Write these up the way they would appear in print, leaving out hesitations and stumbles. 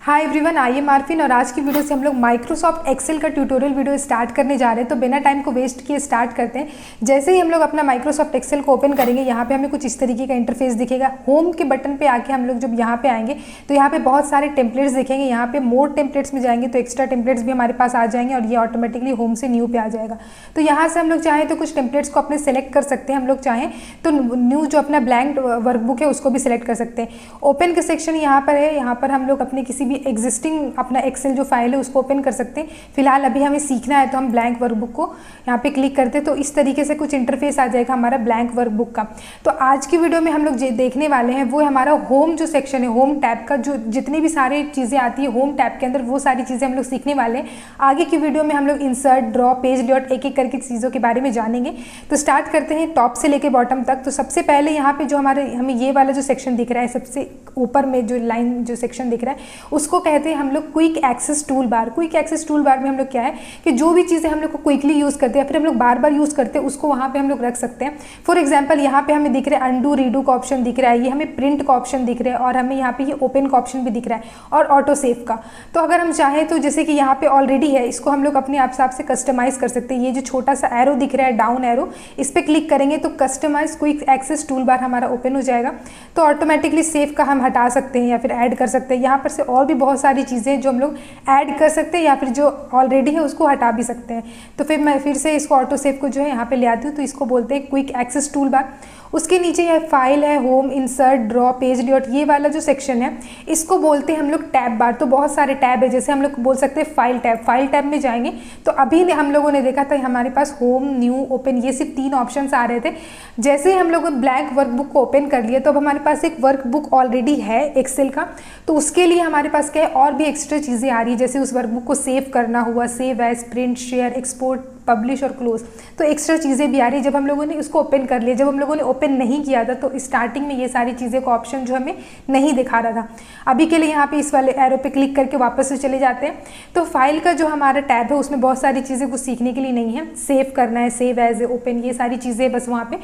Hi everyone, I am Arfin और आज की वीडियो से हम लोग माइक्रोसॉफ्ट एक्सेल का ट्यूटोरियल वीडियो स्टार्ट करने जा रहे हैं। तो बिना टाइम को वेस्ट किए स्टार्ट करते हैं। जैसे ही हम लोग अपना माइक्रोसॉफ्ट एक्सेल को ओपन करेंगे, यहाँ पे हमें कुछ इस तरीके का इंटरफेस दिखेगा। होम के बटन पे आके हम लोग जब यहाँ पे आएंगे तो यहाँ पे बहुत सारे टेम्पलेट्स दिखेंगे। यहाँ पे मोर टेम्पलेट्स में जाएंगे तो एक्स्ट्रा टेम्पलेट्स भी हमारे पास आ जाएंगे और ये ऑटोमेटिकली होम से न्यू पे आ जाएगा। तो यहाँ से हम लोग चाहें तो कुछ टेम्पलेट्स को अपने सेलेक्ट कर सकते हैं। हम लोग चाहें तो न्यू जो अपना ब्लैंक वर्कबुक है उसको भी सिलेक्ट कर सकते हैं। ओपन का सेक्शन यहाँ पर है। यहाँ पर हम लोग अपने किसी भी एग्जिस्टिंग अपना एक्सेल जो फाइल है उसको ओपन कर सकते हैं। फिलहाल अभी हमें सीखना है तो हम ब्लैंक वर्कबुक को यहाँ पे क्लिक करते हैं तो इस तरीके से कुछ इंटरफेस आ जाएगा हमारा ब्लैंक वर्कबुक का। तो आज की वीडियो में हम लोग देखने वाले हैं वो हमारा होम जो सेक्शन है, होम टैब का जो जितनी भी सारी चीज़ें आती है होम टैब के अंदर, वो सारी चीज़ें हम लोग सीखने वाले हैं। आगे की वीडियो में हम लोग इंसर्ट, ड्रॉ, पेज लेआउट एक एक करके चीज़ों के बारे में जानेंगे। तो स्टार्ट करते हैं टॉप से लेके बॉटम तक। तो सबसे पहले यहाँ पे जो हमें ये वाला जो सेक्शन दिख रहा है, सबसे ऊपर में जो लाइन जो सेक्शन दिख रहा है उसको कहते हैं हम लोग quick access tool bar. Quick access tool bar में हम लोग क्या है कि जो भी चीज़ें हम लोग को क्विकली यूज़ करते हैं फिर हम लोग बार बार यूज़ करते हैं उसको वहाँ पे हम लोग रख सकते हैं। फॉर एग्जांपल यहाँ पे हमें दिख रहा है अंडू रीडू का ऑप्शन दिख रहा है, ये हमें प्रिंट का ऑप्शन दिख रहा है और हमें यहाँ पे ये ओपन का ऑप्शन भी दिख रहा है और ऑटो सेव का। तो अगर हम चाहें तो जैसे कि यहाँ पे ऑलरेडी है, इसको हम लोग अपने आप से कस्टमाइज कर सकते हैं। ये जो छोटा सा एरो दिख रहा है, डाउन एरो, इस पर क्लिक करेंगे तो customize quick access tool bar हमारा ओपन हो जाएगा। तो ऑटोमेटिकली सेव का हम हटा सकते हैं या फिर ऐड कर सकते हैं। यहाँ पर से और भी बहुत सारी चीज़ें जो हम लोग ऐड कर सकते हैं या फिर जो ऑलरेडी है उसको हटा भी सकते हैं। तो फिर मैं फिर से इसको ऑटो सेव को जो है यहाँ पे ले आती हूँ। तो इसको बोलते हैं क्विक एक्सेस टूल बार। उसके नीचे यह फाइल है, home, insert, draw, page layout, ये वाला जो सेक्शन है इसको बोलते हैं हम लोग टैब बार। तो बहुत सारे टैब है, जैसे हम लोग बोल सकते हैं फाइल टैब। फाइल टैब में जाएंगे तो अभी हम लोगों ने देखा था हमारे पास होम, न्यू, ओपन, ये सिर्फ 3 ऑप्शंस आ रहे थे। जैसे ही हम लोग ब्लैंक वर्कबुक को ओपन कर लिया तो अब हमारे पास एक वर्कबुक ऑलरेडी है एक्सेल का। तो उसके लिए हमारे पास क्या है, और भी एक्स्ट्रा चीज़ें आ रही है, जैसे उस वर्कबुक को सेव करना हुआ, save as, print, share, export, publish और क्लोज। तो एक्स्ट्रा चीज़ें भी आ रही है जब हम लोगों ने उसको ओपन कर लिया। जब हम लोगों ने ओपन नहीं किया था तो स्टार्टिंग में ये सारी चीज़ें का ऑप्शन जो हमें नहीं दिखा रहा था। अभी के लिए यहाँ पे इस वाले एरो पे क्लिक करके वापस से चले जाते हैं। तो फाइल का जो हमारा टैब है उसमें बहुत सारी चीज़ें कुछ सीखने के लिए नहीं है। सेव करना है, सेव एज, ओपन, ये सारी चीज़ें बस वहाँ पे।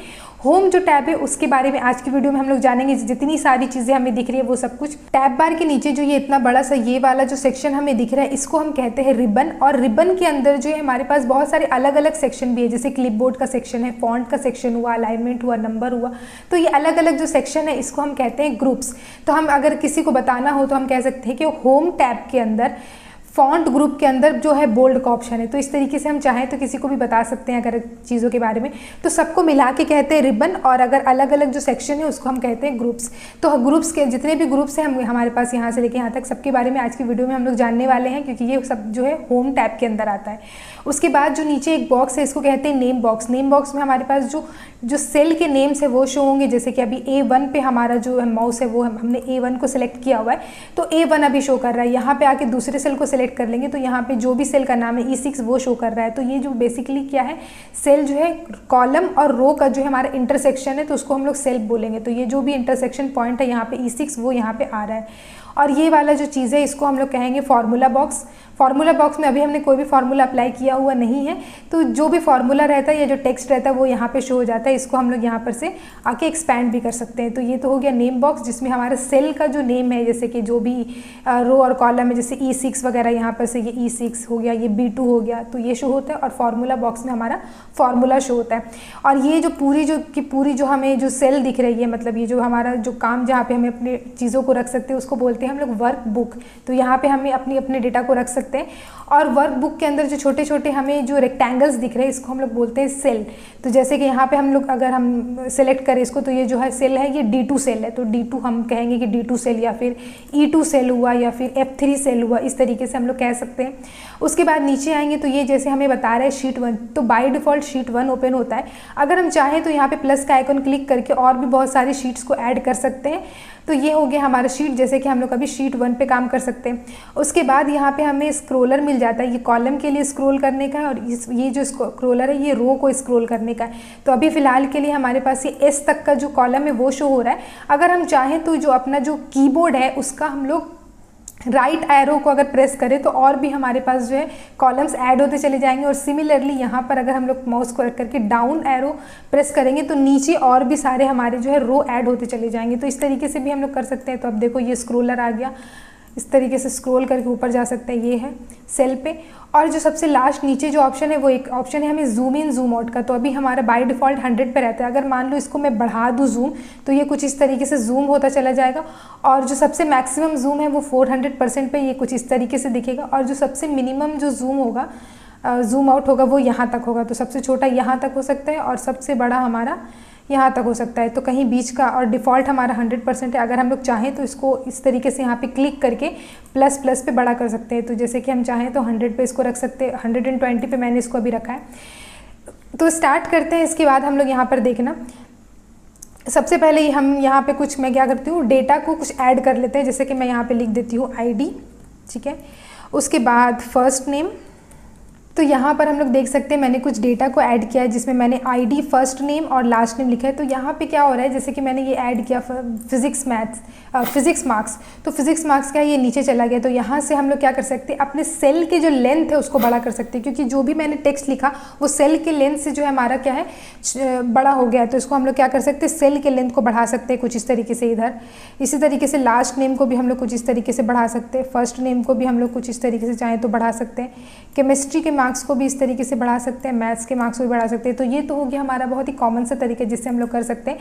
होम जो टैब है उसके बारे में आज की वीडियो में हम लोग जानेंगे। जितनी सारी चीज़ें हमें दिख रही है वो सब कुछ। टैब बार के नीचे जो ये इतना बड़ा सा ये वाला जो सेक्शन हमें दिख रहा है इसको हम कहते हैं रिबन। और रिबन के अंदर जो है हमारे पास बहुत सारे अलग अलग सेक्शन भी है, जैसे क्लिपबोर्ड का सेक्शन है, फॉन्ट का सेक्शन हुआ, अलाइनमेंट हुआ, नंबर हुआ। तो ये अलग अलग जो सेक्शन है इसको हम कहते हैं ग्रुप्स। तो हम अगर किसी को बताना हो तो हम कह सकते हैं कि होम टैब के अंदर फॉन्ट ग्रुप के अंदर जो है बोल्ड का ऑप्शन है। तो इस तरीके से हम चाहें तो किसी को भी बता सकते हैं अगर चीज़ों के बारे में। तो सबको मिला के कहते हैं रिबन, और अगर अलग अलग जो सेक्शन है उसको हम कहते हैं ग्रुप्स। तो ग्रुप्स के जितने भी ग्रुप्स हैं हमारे पास यहाँ से लेके यहाँ तक सबके बारे में आज की वीडियो में हम लोग जानने वाले हैं, क्योंकि ये सब जो है होम टैब के अंदर आता है। उसके बाद जो नीचे एक बॉक्स है इसको कहते हैं नेम बॉक्स। नेम बॉक्स में हमारे पास जो सेल के नेम्स है वो शो होंगे। जैसे कि अभी A1 पे हमारा जो माउस है वो हमने A1 को सिलेक्ट किया हुआ है तो A1 अभी शो कर रहा है। यहाँ पे आके दूसरे सेल को सिलेक्ट कर लेंगे तो यहाँ पे जो भी सेल का नाम है E6 वो शो कर रहा है। तो ये जो बेसिकली क्या है, सेल जो है कॉलम और रो का जो है हमारा इंटरसेक्शन है तो उसको हम लोग सेल बोलेंगे। तो ये जो भी इंटरसेक्शन पॉइंट है यहाँ पे E6 वो यहाँ पे आ रहा है। और ये वाला जो चीज़ है इसको हम लोग कहेंगे फार्मूला बॉक्स। फार्मूला बॉक्स में अभी हमने कोई भी फार्मूला अप्लाई किया हुआ नहीं है तो जो भी फार्मूला रहता है या जो टेक्स्ट रहता है वो यहाँ पे शो हो जाता है। इसको हम लोग यहाँ पर से आके एक्सपैंड भी कर सकते हैं। तो ये तो हो गया नेम बॉक्स, जिसमें हमारा सेल का जो नेम है, जैसे कि जो भी रो और कॉलम है, जैसे E6 वगैरह, यहाँ पर से ये E6 हो गया, ये B2 हो गया, तो ये शो होता है। और फार्मूला बॉक्स में हमारा फार्मूला शो होता है। और ये जो पूरी जो हमें जो सेल दिख रही है, मतलब ये जो हमारा जो काम जहाँ पे हमें अपने चीज़ों को रख सकते हैं उसको बोलते हैं हम लोग वर्क बुक। तो यहाँ पे हमें अपने डेटा को रख सकते हैं। और वर्क बुक के अंदर जो छोटे छोटे हमें जो रेक्टेंगल्स दिख रहे हैं इसको हम लोग बोलते हैं सेल। तो जैसे कि यहाँ पे हम लोग अगर हम सेलेक्ट करें इसको तो ये जो है सेल है, ये D2 सेल है। तो D2 हम कहेंगे कि D2 सेल या फिर E2 सेल हुआ या फिर F3 सेल हुआ, इस तरीके से हम लोग कह सकते हैं। उसके बाद नीचे आएंगे तो ये जैसे हमें बता रहा है शीट 1, तो बाय डिफ़ॉल्ट शीट 1 ओपन होता है। अगर हम चाहें तो यहाँ पे प्लस का आइकन क्लिक करके और भी बहुत सारी शीट्स को ऐड कर सकते हैं। तो ये हो गया हमारा शीट, जैसे कि हम लोग अभी शीट 1 पे काम कर सकते हैं। उसके बाद यहाँ पे हमें स्क्रोलर मिल जाता है, ये कॉलम के लिए स्क्रॉल करने का है और ये जो स्क्रोलर है ये रो को स्क्रॉल करने का है। तो अभी फ़िलहाल के लिए हमारे पास ये S तक का जो कॉलम है वो शो हो रहा है। अगर हम चाहें तो जो अपना जो कीबोर्ड है उसका हम लोग राइट एरो को अगर प्रेस करें तो और भी हमारे पास जो है कॉलम्स ऐड होते चले जाएंगे। और सिमिलरली यहाँ पर अगर हम लोग माउस को रख करके डाउन एरो प्रेस करेंगे तो नीचे और भी सारे हमारे जो है रो ऐड होते चले जाएंगे। तो इस तरीके से भी हम लोग कर सकते हैं। तो अब देखो ये स्क्रोलर आ गया, इस तरीके से स्क्रॉल करके ऊपर जा सकते हैं, ये है सेल पे। और जो सबसे लास्ट नीचे जो ऑप्शन है वो एक ऑप्शन है हमें जूम इन जूम आउट का। तो अभी हमारा बाय डिफ़ॉल्ट 100 पे रहता है, अगर मान लो इसको मैं बढ़ा दूँ जूम तो ये कुछ इस तरीके से जूम होता चला जाएगा। और जो सबसे मैक्सिमम जूम है वो 400% पे ये कुछ इस तरीके से दिखेगा। और जो सबसे मिनिमम जो जूम होगा, जूम आउट होगा, वो यहाँ तक होगा। तो सबसे छोटा यहाँ तक हो सकता है और सबसे बड़ा हमारा यहाँ तक हो सकता है। तो कहीं बीच का, और डिफ़ॉल्ट हमारा 100% है। अगर हम लोग चाहें तो इसको इस तरीके से यहाँ पे क्लिक करके प्लस प्लस पे बड़ा कर सकते हैं। तो जैसे कि हम चाहें तो 100 पे इसको रख सकते हैं, 120 पे मैंने इसको अभी रखा है। तो स्टार्ट करते हैं। इसके बाद हम लोग यहाँ पर देखना, सबसे पहले हम यहाँ पे कुछ, मैं क्या करती हूँ, डेटा को कुछ ऐड कर लेते हैं। जैसे कि मैं यहाँ पे लिख देती हूँ ID, ठीक है। उसके बाद फर्स्ट नेम, तो यहाँ पर हम लोग देख सकते हैं मैंने कुछ डेटा को ऐड किया है जिसमें मैंने ID, फर्स्ट नेम और लास्ट नेम लिखा है। तो यहाँ पे क्या हो रहा है, जैसे कि मैंने ये ऐड किया फिजिक्स मार्क्स, तो फिजिक्स मार्क्स क्या है, ये नीचे चला गया। तो यहाँ से हम लोग क्या कर सकते हैं, अपने सेल के जो लेंथ है उसको बड़ा कर सकते हैं, क्योंकि जो भी मैंने टेक्स्ट लिखा वो सेल के लेंथ से जो है हमारा क्या है, बड़ा हो गया है। तो इसको हम लोग क्या कर सकते हैं, सेल के लेंथ को बढ़ा सकते हैं कुछ इस तरीके से इधर। इसी तरीके से लास्ट नेम को भी हम लोग कुछ इस तरीके से बढ़ा सकते हैं, फर्स्ट नेम को भी हम लोग कुछ इस तरीके से चाहें तो बढ़ा सकते हैं, केमिस्ट्री के मार्क्स को भी इस तरीके से बढ़ा सकते हैं, मैथ्स के मार्क्स को भी बढ़ा सकते हैं। तो ये तो हो गया हमारा बहुत ही कॉमन सा तरीका जिससे हम लोग कर सकते हैं।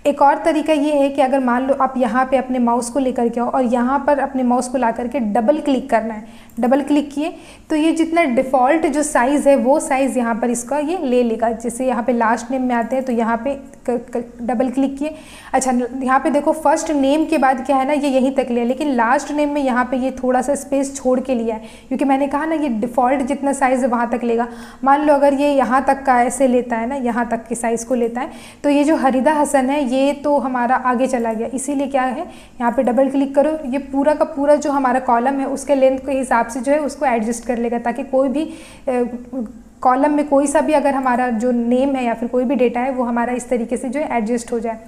एक और तरीका ये है कि अगर मान लो आप यहाँ पे अपने माउस को लेकर के आओ और यहाँ पर अपने माउस को ला करके डबल क्लिक करना है, डबल क्लिक किए तो ये जितना डिफ़ॉल्ट जो साइज़ है वो साइज़ यहाँ पर इसका ये ले लेगा। जैसे यहाँ पे लास्ट नेम में आते हैं तो यहाँ पे डबल क्लिक किए, अच्छा यहाँ पे देखो फर्स्ट नेम के बाद क्या है ना, ये यहीं तक लिया, लेकिन लास्ट नेम में यहाँ पे ये थोड़ा सा स्पेस छोड़ के लिया है, क्योंकि मैंने कहा ना ये डिफ़ॉल्ट जितना साइज़ है वहाँ तक लेगा। मान लो अगर ये यहाँ तक का ऐसे लेता है ना, यहाँ तक के साइज़ को लेता है, तो ये जो हरिदा हसन है ये तो हमारा आगे चला गया। इसीलिए क्या है, यहाँ पे डबल क्लिक करो, ये पूरा का पूरा जो हमारा कॉलम है उसके लेंथ के हिसाब से जो है उसको एडजस्ट कर लेगा, ताकि कोई भी कॉलम में कोई सा भी अगर हमारा जो नेम है या फिर कोई भी डेटा है वो हमारा इस तरीके से जो है एडजस्ट हो जाए।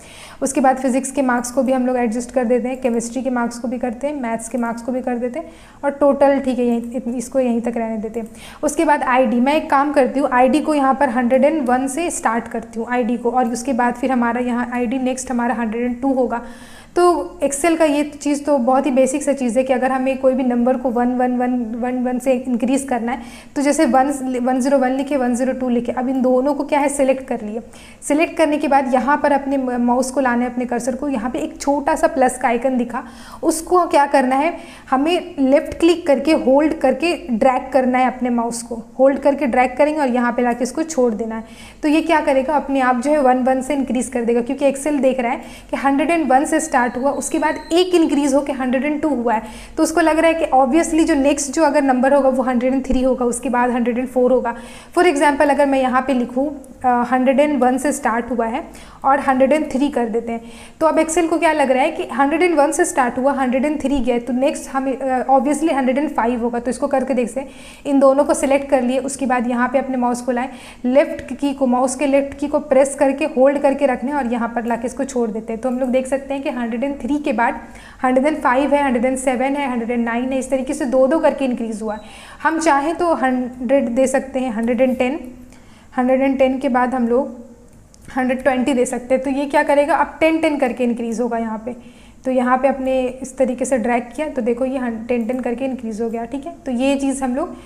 उसके बाद फिजिक्स के मार्क्स को भी हम लोग एडजस्ट कर देते हैं, केमिस्ट्री के मार्क्स को भी करते हैं, मैथ्स के मार्क्स को भी कर देते हैं, और टोटल ठीक है यहीं, इसको यहीं तक रहने देते हैं। उसके बाद ID, मैं एक काम करती हूँ, ID को यहाँ पर 101 से स्टार्ट करती हूँ ID को, और उसके बाद फिर हमारा यहाँ ID नेक्स्ट हमारा 102 होगा। तो एक्सेल का ये चीज़ तो बहुत ही बेसिक सा चीज़ है कि अगर हमें कोई भी नंबर को 11111 से इंक्रीज़ करना है, तो जैसे 101 लिखे, 102 लिखे, अब इन दोनों को क्या है सेलेक्ट कर लिए। सेलेक्ट करने के बाद यहाँ पर अपने माउस को लाना है, अपने कर्सर को, यहाँ पे एक छोटा सा प्लस का आइकन दिखा, उसको क्या करना है, हमें लेफ़्ट क्लिक करके होल्ड करके ड्रैग करना है, अपने माउस को होल्ड करके ड्रैग करेंगे और यहाँ पे लाके इसको छोड़ देना है। तो ये क्या करेगा, अपने आप जो है 1 से इंक्रीज़ कर देगा, क्योंकि एक्सेल देख रहा है कि 101 से स्टार्ट हुआ, उसके बाद एक इंक्रीज होकर 102 हुआ है, तो उसको लग रहा है कि ऑब्वियसली जो नेक्स्ट जो अगर नंबर होगा वो 103 होगा, उसके बाद 104 होगा। फॉर एग्जांपल अगर मैं यहाँ पे लिखूँ 101 से स्टार्ट हुआ है और 103 कर देते हैं, तो अब एक्सेल को क्या लग रहा है कि 101 से स्टार्ट हुआ, 103 गया, तो नेक्स्ट हमें ऑब्वियसली 105 होगा। तो इसको करके देखते हैं, इन दोनों को सिलेक्ट कर लिए, उसके बाद यहाँ पे अपने माउस को लाएं, लेफ्ट की को, माउस के लेफ्ट की को प्रेस करके होल्ड करके रखने और यहाँ पर लाके इसको छोड़ देते हैं। तो हम लोग देख सकते हैं कि 103 के बाद 105 है, 107 है, 109 है, इस तरीके से दो करके इंक्रीज़ हुआ है। हम चाहें तो 100 दे सकते हैं, 110 के बाद हम लोग 120 दे सकते हैं। तो ये क्या करेगा, अब 10 करके इंक्रीज़ होगा यहाँ पे। तो यहाँ पे अपने इस तरीके से ड्रैग किया तो देखो ये 10 करके इंक्रीज़ हो गया, ठीक है। तो ये चीज़ हम लोग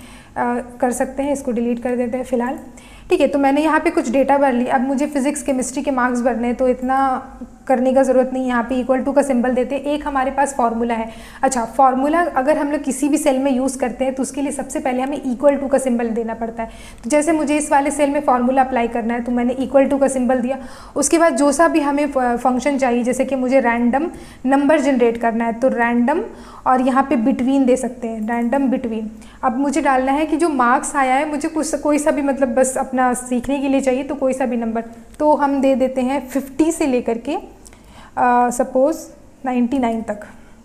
कर सकते हैं। इसको डिलीट कर देते हैं फ़िलहाल, ठीक है। तो मैंने यहाँ पे कुछ डेटा भर ली, अब मुझे फिजिक्स केमिस्ट्री के मार्क्स भरने हैं, तो इतना करने का ज़रूरत नहीं। यहाँ पे इक्वल टू का सिंबल देते हैं, एक हमारे पास फार्मूला है। अच्छा, फार्मूला अगर हम लोग किसी भी सेल में यूज़ करते हैं तो उसके लिए सबसे पहले हमें इक्वल टू का सिंबल देना पड़ता है। तो जैसे मुझे इस वाले सेल में फार्मूला अप्लाई करना है तो मैंने इक्वल टू का सिंबल दिया। उसके बाद जो सा भी हमें फंक्शन चाहिए, जैसे कि मुझे रैंडम नंबर जनरेट करना है तो रैंडम, और यहाँ पे बिटवीन दे सकते हैं, रैंडम बिटवीन। अब मुझे डालना है कि जो मार्क्स आया है मुझे कोई सा भी, मतलब बस अपना सीखने के लिए चाहिए, तो कोई सा भी नंबर, तो हम दे देते हैं 50 से लेकर के सपोज़ 99 तक,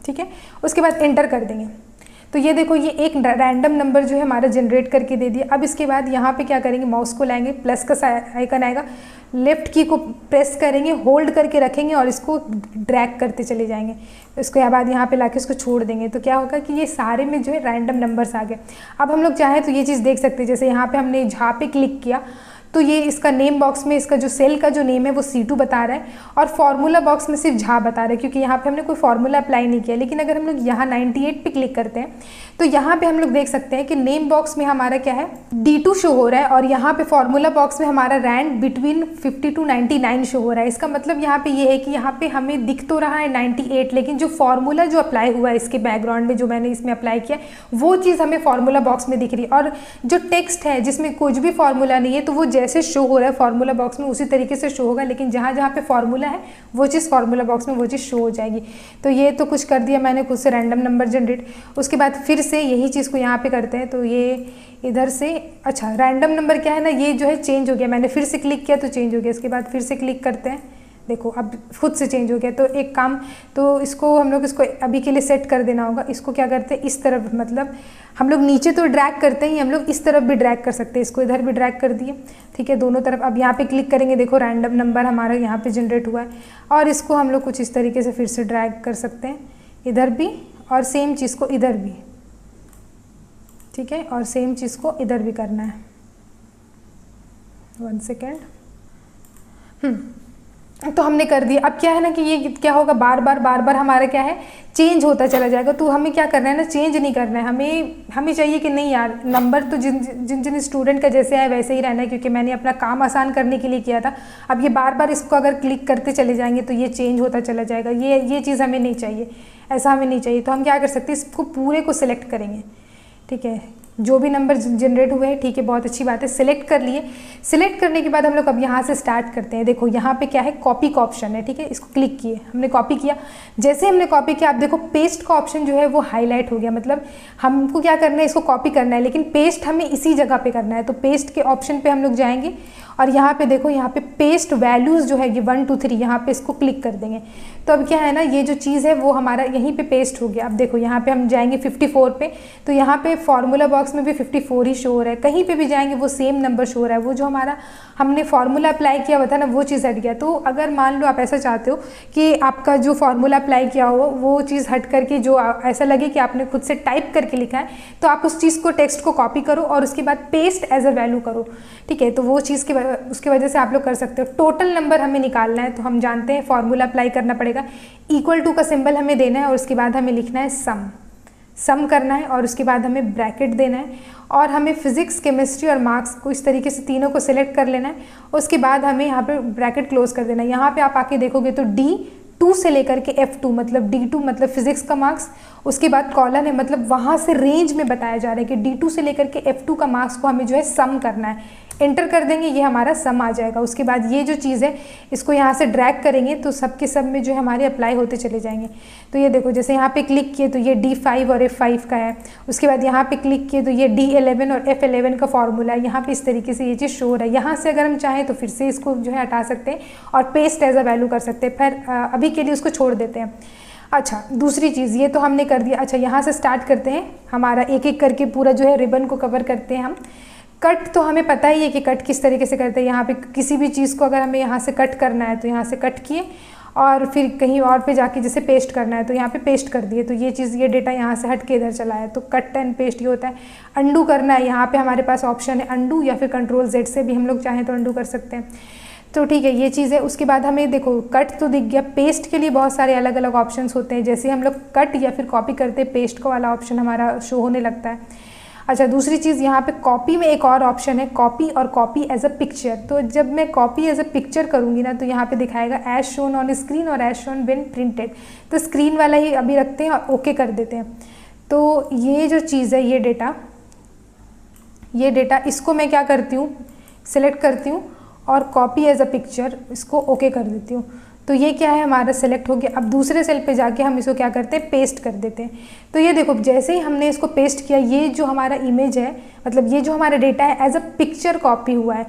ठीक है। उसके बाद एंटर कर देंगे तो ये देखो ये एक रैंडम नंबर जो है हमारा जनरेट करके दे दिया। अब इसके बाद यहाँ पे क्या करेंगे, माउस को लाएंगे, प्लस का आइकन आएगा, लेफ़्ट की को प्रेस करेंगे, होल्ड करके रखेंगे और इसको ड्रैग करते चले जाएंगे। उसके बाद यहाँ पे लाके इसको छोड़ देंगे तो क्या होगा कि ये सारे में जो है रैंडम नंबर्स आ गए। अब हम लोग चाहें तो ये चीज़ देख सकते हैं, जैसे यहाँ पे हमने जहाँ पे क्लिक किया तो ये इसका नेम बॉक्स में इसका जो सेल का जो नेम है वो C2 बता रहा है, और फॉर्मूला बॉक्स में सिर्फ झा बता रहा है क्योंकि यहाँ पे हमने कोई फॉर्मूला अप्लाई नहीं किया। लेकिन अगर हम लोग यहाँ 98 पे क्लिक करते हैं तो यहाँ पे हम लोग देख सकते हैं कि नेम बॉक्स में हमारा क्या है, D2 शो हो रहा है, और यहाँ पे फॉर्मूला बॉक्स में हमारा रैंड बिटवीन 50 to 99 शो हो रहा है। इसका मतलब यहाँ पे ये है कि यहाँ पे हमें दिख तो रहा है 98, लेकिन जो फॉर्मूला जो अप्लाई हुआ है इसके बैकग्राउंड में, जो मैंने इसमें अप्लाई किया, वो चीज़ हमें फॉर्मूला बॉक्स में दिख रही है। और जो टेक्स्ट है जिसमें कुछ भी फॉर्मूला नहीं है तो वो जैसे शो हो रहा है फॉर्मूला बॉक्स में उसी तरीके से शो होगा, लेकिन जहाँ जहाँ पे फॉर्मूला है वो चीज़ फॉर्मूला बॉक्स में वो चीज़ शो हो जाएगी। तो ये तो कुछ कर दिया मैंने खुद से रैंडम नंबर जनरेट। उसके बाद फिर से यही चीज़ को यहाँ पे करते हैं, तो ये इधर से, अच्छा रैंडम नंबर क्या है ना, ये जो है चेंज हो गया, मैंने फिर से क्लिक किया तो चेंज हो गया। इसके बाद फिर से क्लिक करते हैं, देखो अब खुद से चेंज हो गया। तो एक काम, तो इसको हम लोग इसको अभी के लिए सेट कर देना होगा। इसको क्या करते हैं, इस तरफ, मतलब हम लोग नीचे तो ड्रैग करते हैं, हम लोग इस तरफ भी ड्रैग कर सकते हैं। इसको इधर भी ड्रैग कर दिए, ठीक है, दोनों तरफ। अब यहाँ पे क्लिक करेंगे, देखो रैंडम नंबर हमारा यहाँ पे जनरेट हुआ है, और इसको हम लोग कुछ इस तरीके से फिर से ड्रैग कर सकते हैं, इधर भी, और सेम चीज़ को इधर भी, ठीक है, और सेम चीज़ को इधर भी करना है। 1 सेकेंड, तो हमने कर दिया। अब क्या है ना कि ये क्या होगा, बार बार हमारा क्या है, चेंज होता चला जाएगा। तो हमें क्या करना है ना, चेंज नहीं करना है, हमें चाहिए कि नहीं यार, नंबर तो जिन स्टूडेंट का जैसे है वैसे ही रहना है, क्योंकि मैंने अपना काम आसान करने के लिए किया था। अब ये बार इसको अगर क्लिक करते चले जाएंगे तो ये चेंज होता चला जाएगा। ये चीज़ हमें नहीं चाहिए, ऐसा हमें नहीं चाहिए। तो हम क्या कर सकते हैं, इसको पूरे को सिलेक्ट करेंगे, ठीक है, जो भी नंबर जनरेट हुए हैं, ठीक है, बहुत अच्छी बात है, सिलेक्ट कर लिए। सिलेक्ट करने के बाद हम लोग अब यहाँ से स्टार्ट करते हैं। देखो यहाँ पे क्या है, कॉपी का ऑप्शन है, ठीक है, इसको क्लिक किए, हमने कॉपी किया। जैसे हमने कॉपी किया, आप देखो पेस्ट का ऑप्शन जो है वो हाईलाइट हो गया, मतलब हमको क्या करना है, इसको कॉपी करना है, लेकिन पेस्ट हमें इसी जगह पे करना है। तो पेस्ट के ऑप्शन पे हम लोग जाएंगे, और यहाँ पे देखो, यहाँ पे पेस्ट वैल्यूज़ जो है ये 1 2 3, यहाँ पे इसको क्लिक कर देंगे। तो अब क्या है ना, ये जो चीज़ है वो हमारा यहीं पे पेस्ट हो गया। अब देखो यहाँ पे हम जाएंगे 54 पे, तो यहाँ पे फॉर्मूला बॉक्स में भी 54 ही शो हो रहा है। कहीं पे भी जाएंगे वो सेम नंबर शो हो रहा है, वो जो हमारा हमने फार्मूला अप्लाई किया हुआ था ना, वो चीज़ हट गया। तो अगर मान लो आप ऐसा चाहते हो कि आपका जो फार्मूला अप्लाई किया हो वो चीज़ हट करके जो ऐसा लगे कि आपने खुद से टाइप करके लिखा है, तो आप उस चीज़ को, टेक्स्ट को कॉपी करो और उसके बाद पेस्ट एज अ वैल्यू करो, ठीक है। तो वो चीज़ की उसकी वजह से आप लोग कर सकते हो। टोटल नंबर हमें निकालना है, तो हम जानते हैं फार्मूला अप्लाई करना पड़ेगा, इक्वल टू का सिंबल हमें देना है, और उसके बाद हमें लिखना है सम करना है, और उसके बाद हमें ब्रैकेट देना है, और हमें फिजिक्स, केमिस्ट्री और मार्क्स को इस तरीके से तीनों को सिलेक्ट कर लेना है। उसके बाद हमें यहाँ पे ब्रैकेट क्लोज कर देना है। यहाँ पे आप आके देखोगे तो D2 से लेकर के F2, मतलब D2 मतलब फिजिक्स का मार्क्स, उसके बाद कॉलन है, मतलब वहाँ से रेंज में बताया जा रहा है कि D2 से लेकर के F2 का मार्क्स को हमें जो है सम करना है। एंटर कर देंगे, ये हमारा सम आ जाएगा। उसके बाद ये जो चीज़ है इसको यहाँ से ड्रैग करेंगे तो सब के सब में जो है हमारे अप्लाई होते चले जाएंगे। तो ये देखो, जैसे यहाँ पे क्लिक किए तो ये D5 और F5 का है, उसके बाद यहाँ पे क्लिक किए तो ये D11 और F11 का फॉर्मूला है। यहाँ पे इस तरीके से ये चीज़ शो हो रहा है। यहाँ से अगर हम चाहें तो फिर से इसको जो है हटा सकते हैं और पेस्ट एज अ वैल्यू कर सकते हैं। फिर अभी के लिए उसको छोड़ देते हैं। अच्छा, दूसरी चीज़ ये तो हमने कर दिया। अच्छा, यहाँ से स्टार्ट करते हैं, हमारा एक एक करके पूरा जो है रिबन को कवर करते हैं हम। कट तो हमें पता ही है कि कट किस तरीके से करते हैं। यहाँ पे किसी भी चीज़ को अगर हमें यहाँ से कट करना है तो यहाँ से कट किए, और फिर कहीं और पे जाके जैसे पेस्ट करना है तो यहाँ पे पेस्ट कर दिए। तो ये चीज़, ये डेटा यहाँ से हट के इधर चला है, तो कट एंड पेस्ट ये होता है। अंडू करना है, यहाँ पे हमारे पास ऑप्शन है अंडू, या फिर Ctrl+Z से भी हम लोग चाहें तो अंडू कर सकते हैं। तो ठीक है, ये चीज़ है। उसके बाद हमें देखो, कट तो दिख गया, पेस्ट के लिए बहुत सारे अलग अलग ऑप्शंस होते हैं। जैसे हम लोग कट या फिर कॉपी करते हैं, पेस्ट का वाला ऑप्शन हमारा शो होने लगता है। अच्छा, दूसरी चीज़ यहाँ पे कॉपी में एक और ऑप्शन है, कॉपी और कॉपी एज अ पिक्चर। तो जब मैं कॉपी एज अ पिक्चर करूँगी ना, तो यहाँ पे दिखाएगा एज शोन ऑन स्क्रीन और एज शोन व्हेन प्रिंटेड। तो स्क्रीन वाला ही अभी रखते हैं और ओके कर देते हैं। तो ये जो चीज़ है, ये डेटा इसको मैं क्या करती हूँ, सिलेक्ट करती हूँ और कॉपी एज अ पिक्चर इसको ओके कर देती हूँ। तो ये क्या है, हमारा सेलेक्ट हो गया। अब दूसरे सेल पे जाके हम इसको क्या करते हैं, पेस्ट कर देते हैं। तो ये देखो, जैसे ही हमने इसको पेस्ट किया, ये जो हमारा इमेज है, मतलब ये जो हमारा डेटा है एज अ पिक्चर कॉपी हुआ है।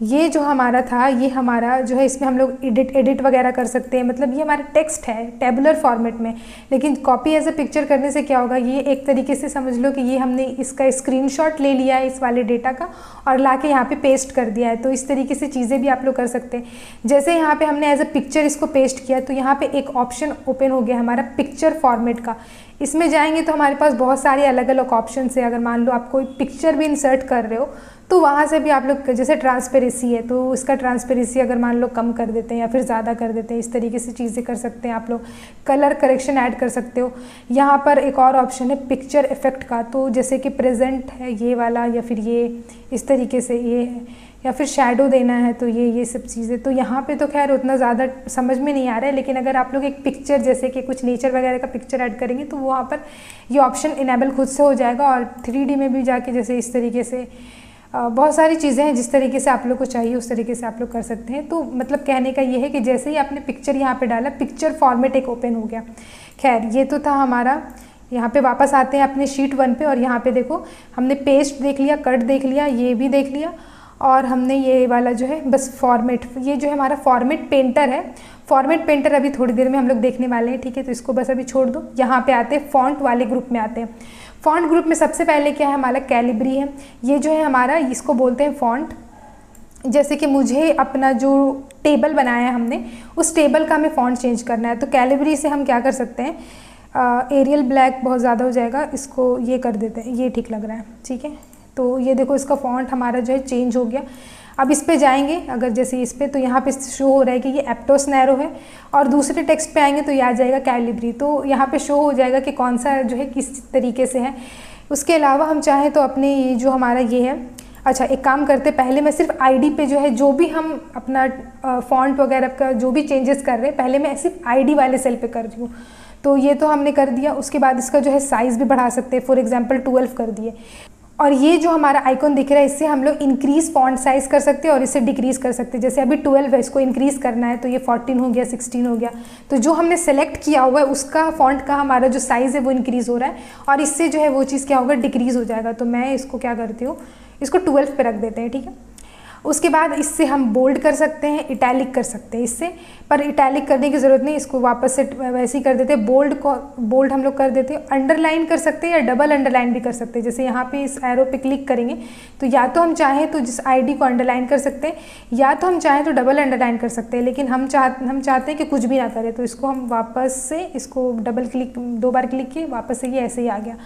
ये जो हमारा था, ये हमारा जो है, इसमें हम लोग एडिट वगैरह कर सकते हैं। मतलब ये हमारा टेक्स्ट है टेबुलर फॉर्मेट में, लेकिन कॉपी एज अ पिक्चर करने से क्या होगा, ये एक तरीके से समझ लो कि ये हमने इसका स्क्रीनशॉट ले लिया है इस वाले डेटा का और लाके यहाँ पे पेस्ट कर दिया है। तो इस तरीके से चीज़ें भी आप लोग कर सकते हैं। जैसे यहाँ पे हमने एज अ पिक्चर इसको पेस्ट किया, तो यहाँ पे एक ऑप्शन ओपन हो गया हमारा पिक्चर फॉर्मेट का। इसमें जाएंगे तो हमारे पास बहुत सारे अलग अलग ऑप्शन है। अगर मान लो आप कोई पिक्चर भी इंसर्ट कर रहे हो तो वहाँ से भी आप लोग, जैसे ट्रांसपेरेंसी है तो इसका ट्रांसपेरेंसी अगर मान लो कम कर देते हैं या फिर ज़्यादा कर देते हैं, इस तरीके से चीज़ें कर सकते हैं आप लोग। कलर करेक्शन ऐड कर सकते हो। यहाँ पर एक और ऑप्शन है पिक्चर इफेक्ट का, तो जैसे कि प्रेजेंट है ये वाला या फिर ये इस तरीके से ये है, या फिर शेडो देना है तो ये सब चीज़ें। तो यहाँ पे तो खैर उतना ज़्यादा समझ में नहीं आ रहा है, लेकिन अगर आप लोग एक पिक्चर जैसे कि कुछ नेचर वगैरह का पिक्चर ऐड करेंगे तो वहाँ पर ये ऑप्शन इनेबल खुद से हो जाएगा। और 3D में भी जाके जैसे इस तरीके से बहुत सारी चीज़ें हैं, जिस तरीके से आप लोग को चाहिए उस तरीके से आप लोग कर सकते हैं। तो मतलब कहने का ये है कि जैसे ही आपने पिक्चर यहाँ पे डाला, पिक्चर फॉर्मेट एक ओपन हो गया। खैर ये तो था हमारा। यहाँ पे वापस आते हैं अपने शीट 1 पे, और यहाँ पे देखो हमने पेस्ट देख लिया, कट देख लिया, ये भी देख लिया, और हमने ये वाला जो है बस फॉर्मेट, ये जो है हमारा फॉर्मेट पेंटर है। फॉर्मेट पेंटर अभी थोड़ी देर में हम लोग देखने वाले हैं, ठीक है। तो इसको बस अभी छोड़ दो। यहाँ पे आते हैं फॉन्ट वाले ग्रुप में आते हैं। फॉन्ट ग्रुप में सबसे पहले क्या है, हमारा कैलिब्री है। ये जो है हमारा, इसको बोलते हैं फॉन्ट। जैसे कि मुझे अपना जो टेबल बनाया है हमने, उस टेबल का हमें फॉन्ट चेंज करना है, तो कैलिब्री से हम क्या कर सकते हैं, एरियल ब्लैक बहुत ज़्यादा हो जाएगा, इसको ये कर देते हैं, ये ठीक लग रहा है, ठीक है। तो ये देखो इसका फॉन्ट हमारा जो है चेंज हो गया। अब इस पे जाएंगे अगर जैसे इस पे, तो यहाँ पे शो हो रहा है कि ये एप्टोस नैरो है, और दूसरे टेक्स्ट पे आएंगे तो ये आ जाएगा कैलिब्री। तो यहाँ पे शो हो जाएगा कि कौन सा जो है किस तरीके से है। उसके अलावा हम चाहें तो अपने ये जो हमारा ये है, अच्छा एक काम करते पहले मैं सिर्फ आईडी पे जो है जो भी हम अपना फॉन्ट वगैरह का जो भी चेंजेस कर रहे हैं, पहले मैं सिर्फ आईडी वाले सेल पे कर रही हूँ। तो ये तो हमने कर दिया। उसके बाद इसका जो है साइज़ भी बढ़ा सकते हैं, फॉर एग्जांपल 12 कर दिए। और ये जो हमारा आइकॉन दिख रहा है, इससे हम लोग इंक्रीज़ फॉन्ट साइज़ कर सकते हैं और इसे डिक्रीज़ कर सकते हैं। जैसे अभी 12 है, इसको इंक्रीज़ करना है तो ये 14 हो गया, 16 हो गया। तो जो हमने सेलेक्ट किया हुआ है उसका फॉन्ट का हमारा जो साइज़ है वो इंक्रीज़ हो रहा है, और इससे जो है वो चीज़ क्या होगा, डिक्रीज़ हो जाएगा। तो मैं इसको क्या करती हूँ, इसको 12 पे रख देते हैं, ठीक है। उसके बाद इससे हम बोल्ड कर सकते हैं, इटैलिक कर सकते हैं इससे, पर इटैलिक करने की ज़रूरत नहीं, इसको वापस से वैसे ही कर देते हैं। बोल्ड हम लोग कर देते हैं। अंडरलाइन कर सकते हैं या डबल अंडरलाइन भी कर सकते हैं। जैसे यहाँ पे इस एरो पे क्लिक करेंगे तो या तो हम चाहें तो जिस आईडी को अंडरलाइन कर सकते हैं, या तो हम चाहें तो डबल अंडरलाइन कर सकते हैं, लेकिन हम चाहते हैं कि कुछ भी ना करें। तो इसको हम वापस से इसको डबल क्लिक 2 बार क्लिक किए, वापस से ये ऐसे ही आ गया।